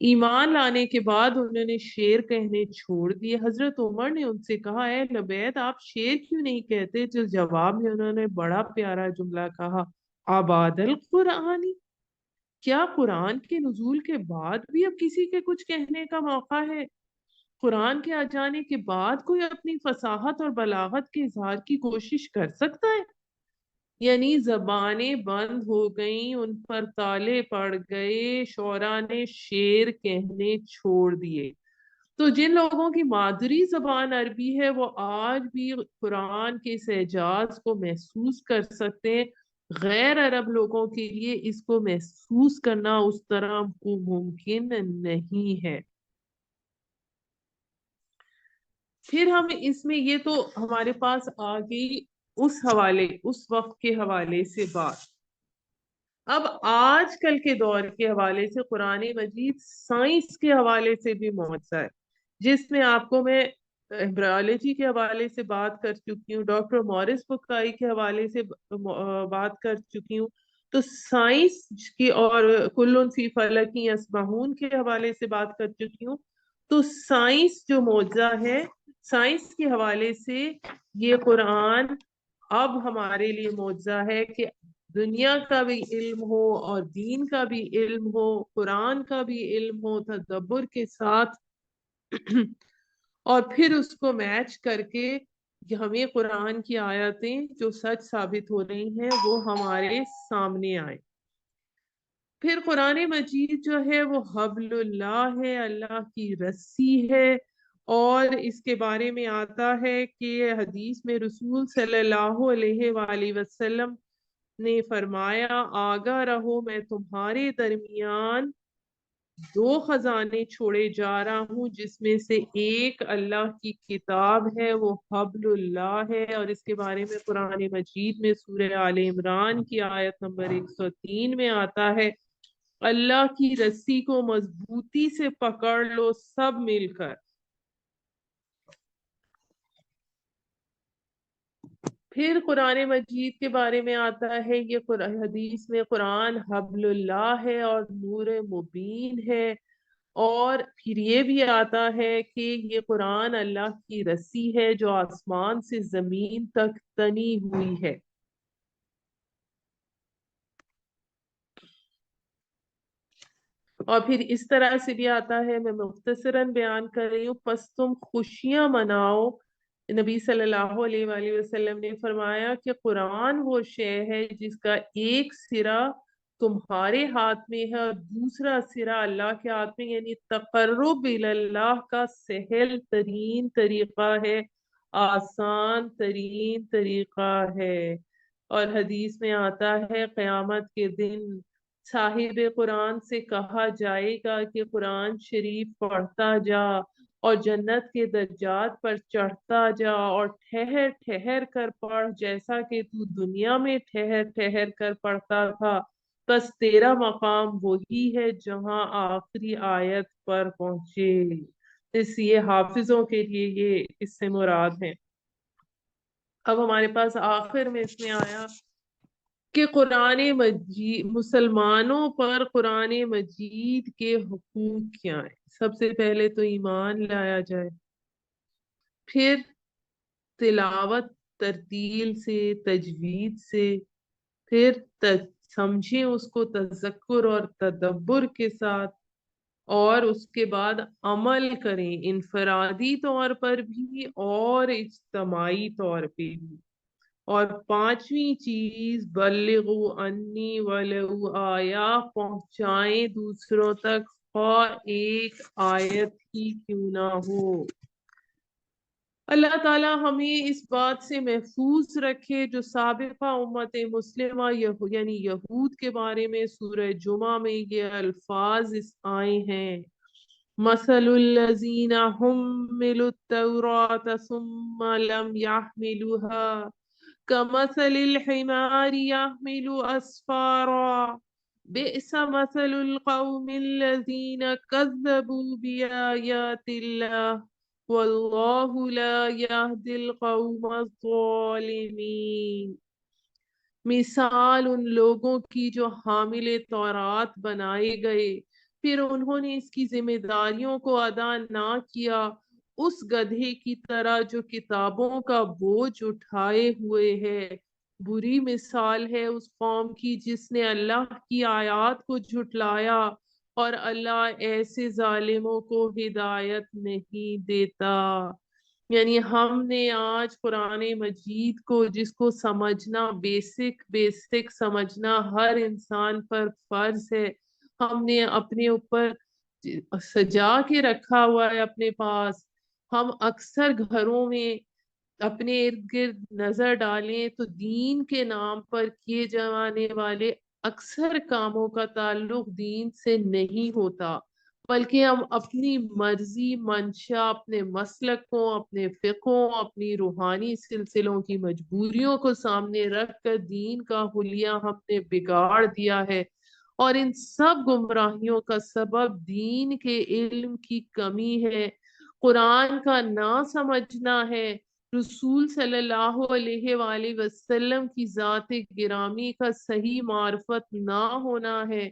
ایمان لانے کے بعد انہوں نے شعر کہنے چھوڑ دیے۔ حضرت عمر نے ان سے کہا، اے لبید، آپ شعر کیوں نہیں کہتے؟ جس جواب میں انہوں نے بڑا پیارا جملہ کہا، آباد القرآنی، کیا قرآن کے نزول کے بعد بھی اب کسی کے کچھ کہنے کا موقع ہے؟ قرآن کے آ جانے کے بعد کوئی اپنی فصاحت اور بلاغت کے اظہار کی کوشش کر سکتا ہے؟ یعنی زبانیں بند ہو گئیں، ان پر تالے پڑ گئے، شعراء نے شعر کہنے چھوڑ دیے۔ تو جن لوگوں کی مادری زبان عربی ہے وہ آج بھی قرآن کے اس اعجاز کو محسوس کر سکتے ہیں۔ غیر عرب لوگوں کے لیے اس کو محسوس کرنا اس طرح کو ممکن نہیں ہے۔ پھر ہم اس میں یہ تو ہمارے پاس آ گئی اس وقت کے حوالے سے بات۔ اب آج کل کے دور کے حوالے سے قرآن مجید سائنس کے حوالے سے بھی معجزہ ہے، جس میں آپ کو میں ایمبرالوجی کے حوالے سے بات کر چکی ہوں، ڈاکٹر مورس بکائی کے حوالے سے بات کر چکی ہوں۔ تو سائنس کی اور کل فی فلک یسبحون کے حوالے سے بات کر چکی ہوں۔ تو سائنس جو معجزہ ہے، سائنس کے حوالے سے یہ قرآن اب ہمارے لیے معجزہ ہے کہ دنیا کا بھی علم ہو اور دین کا بھی علم ہو، قرآن کا بھی علم ہو تدبر کے ساتھ، اور پھر اس کو میچ کر کے ہمیں قرآن کی آیتیں جو سچ ثابت ہو رہی ہیں وہ ہمارے سامنے آئے۔ پھر قرآن مجید جو ہے وہ حبل اللہ ہے، اللہ کی رسی ہے، اور اس کے بارے میں آتا ہے کہ حدیث میں رسول صلی اللہ علیہ وآلہ وسلم نے فرمایا، آگاہ رہو، میں تمہارے درمیان دو خزانے چھوڑے جا رہا ہوں، جس میں سے ایک اللہ کی کتاب ہے، وہ حبل اللہ ہے، اور اس کے بارے میں قرآن مجید میں سورہ آل عمران کی آیت نمبر 103 میں آتا ہے، اللہ کی رسی کو مضبوطی سے پکڑ لو سب مل کر۔ پھر قرآن مجید کے بارے میں آتا ہے، یہ حدیث میں قرآن حبل اللہ ہے اور نور مبین ہے، اور پھر یہ بھی آتا ہے کہ یہ قرآن اللہ کی رسی ہے جو آسمان سے زمین تک تنی ہوئی ہے۔ اور پھر اس طرح سے بھی آتا ہے، میں مختصراً بیان کر رہی ہوں، پس تم خوشیاں مناؤ۔ نبی صلی اللہ علیہ وآلہ وسلم نے فرمایا کہ قرآن وہ شے ہے جس کا ایک سرا تمہارے ہاتھ میں ہے اور دوسرا سرا اللہ کے ہاتھ میں، یعنی تقرب اللہ کا سہل ترین طریقہ ہے، آسان ترین طریقہ ہے۔ اور حدیث میں آتا ہے، قیامت کے دن صاحب قرآن سے کہا جائے گا کہ قرآن شریف پڑھتا جا اور جنت کے درجات پر چڑھتا جا، اور ٹھہر ٹھہر کر پڑھ جیسا کہ تو دنیا میں ٹھہر ٹھہر کر پڑھتا تھا، بس تیرا مقام وہی ہے جہاں آخری آیت پر پہنچے۔ اس یہ حافظوں کے لیے یہ اس سے مراد ہے۔ اب ہمارے پاس آخر میں اس میں آیا کہ قرآن مجید، مسلمانوں پر قرآن مجید کے حقوق کیا ہیں۔ سب سے پہلے تو ایمان لایا جائے، پھر تلاوت ترتیل سے، تجوید سے، پھر سمجھیں اس کو تذکر اور تدبر کے ساتھ، اور اس کے بعد عمل کریں، انفرادی طور پر بھی اور اجتماعی طور پہ بھی۔ اور پانچویں چیز، بلغوا انی ولو آیا، پہنچائیں دوسروں تک خواہ ایک آیت ہی کیوں نہ ہو۔ اللہ تعالی ہمیں اس بات سے محفوظ رکھے جو سابقہ امت مسلمہ یعنی یہود کے بارے میں سورہ جمعہ میں یہ الفاظ آئے ہیں، مثل الذین حملوا التوراة ثم لم يحملوها كمثل الحمار يحمل أسفارا بئس مثل القوم الذين كذبوا بآيات الله واللہ لا يهدي القوم الظالمین۔ مثال ان لوگوں کی جو حامل تورات بنائے گئے پھر انہوں نے اس کی ذمہ داریوں کو ادا نہ کیا، اس گدھے کی طرح جو کتابوں کا بوجھ اٹھائے ہوئے ہے۔ بری مثال ہے اس قوم کی جس نے اللہ کی آیات کو جھٹلایا، اور اللہ ایسے ظالموں کو ہدایت نہیں دیتا۔ یعنی ہم نے آج قرآن مجید کو، جس کو سمجھنا بیسک سمجھنا ہر انسان پر فرض ہے، ہم نے اپنے اوپر سجا کے رکھا ہوا ہے اپنے پاس۔ ہم اکثر گھروں میں اپنے ارد گرد نظر ڈالیں تو دین کے نام پر کیے جانے والے اکثر کاموں کا تعلق دین سے نہیں ہوتا، بلکہ ہم اپنی مرضی منشا، اپنے مسلکوں، اپنے فقہوں، اپنی روحانی سلسلوں کی مجبوریوں کو سامنے رکھ کر دین کا حلیہ ہم نے بگاڑ دیا ہے۔ اور ان سب گمراہیوں کا سبب دین کے علم کی کمی ہے، قرآن کا نہ سمجھنا ہے، رسول صلی اللہ علیہ وآلہ وسلم کی ذات گرامی کا صحیح معرفت نہ ہونا ہے،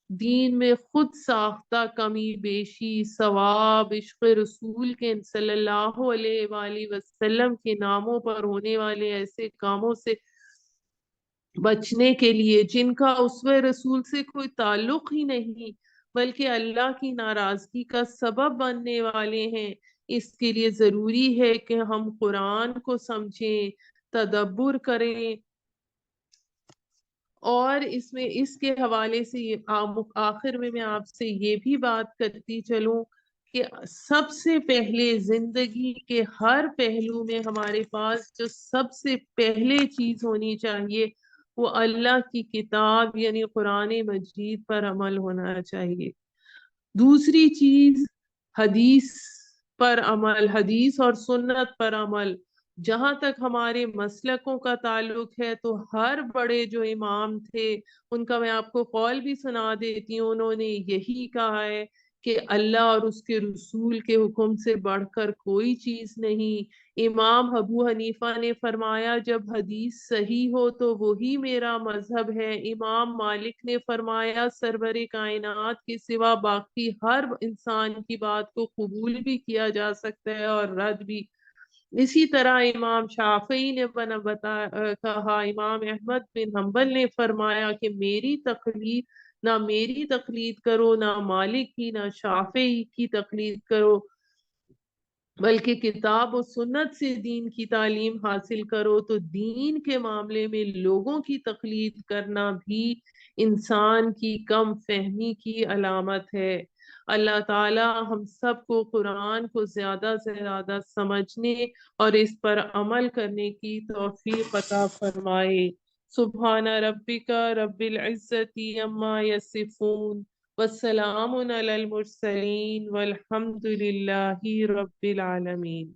دین میں خود ساختہ کمی بیشی، ثواب، عشق رسول کے صلی اللہ علیہ وآلہ وسلم کے ناموں پر ہونے والے ایسے کاموں سے بچنے کے لیے جن کا اسوہ رسول سے کوئی تعلق ہی نہیں، بلکہ اللہ کی ناراضگی کا سبب بننے والے ہیں۔ اس کے لیے ضروری ہے کہ ہم قرآن کو سمجھیں، تدبر کریں، اور اس کے حوالے سے آخر میں آپ سے یہ بھی بات کرتی چلوں کہ سب سے پہلے زندگی کے ہر پہلو میں ہمارے پاس جو سب سے پہلے چیز ہونی چاہیے وہ اللہ کی کتاب یعنی قرآن مجید پر عمل ہونا چاہیے۔ دوسری چیز حدیث پر عمل، حدیث اور سنت پر عمل۔ جہاں تک ہمارے مسلکوں کا تعلق ہے تو ہر بڑے جو امام تھے ان کا میں آپ کو قول بھی سنا دیتی ہوں، انہوں نے یہی کہا ہے کہ اللہ اور اس کے رسول کے حکم سے بڑھ کر کوئی چیز نہیں۔ امام ابو حنیفہ نے فرمایا جب حدیث صحیح ہو تو وہی میرا مذہب ہے۔ امام مالک نے فرمایا سرور کائنات کے سوا باقی ہر انسان کی بات کو قبول بھی کیا جا سکتا ہے اور رد بھی۔ اسی طرح امام شافعی نے کہا، امام احمد بن حنبل نے فرمایا کہ نہ میری تقلید کرو، نہ مالک کی نہ شافعی کی تقلید کرو، بلکہ کتاب و سنت سے دین کی تعلیم حاصل کرو۔ تو دین کے معاملے میں لوگوں کی تقلید کرنا بھی انسان کی کم فہمی کی علامت ہے۔ اللہ تعالی ہم سب کو قرآن کو زیادہ سے زیادہ سمجھنے اور اس پر عمل کرنے کی توفیق عطا فرمائے۔ سبحان ربک رب العزت عما یصفون، والسلام علی المرسلین، والحمد للہ رب العالمین۔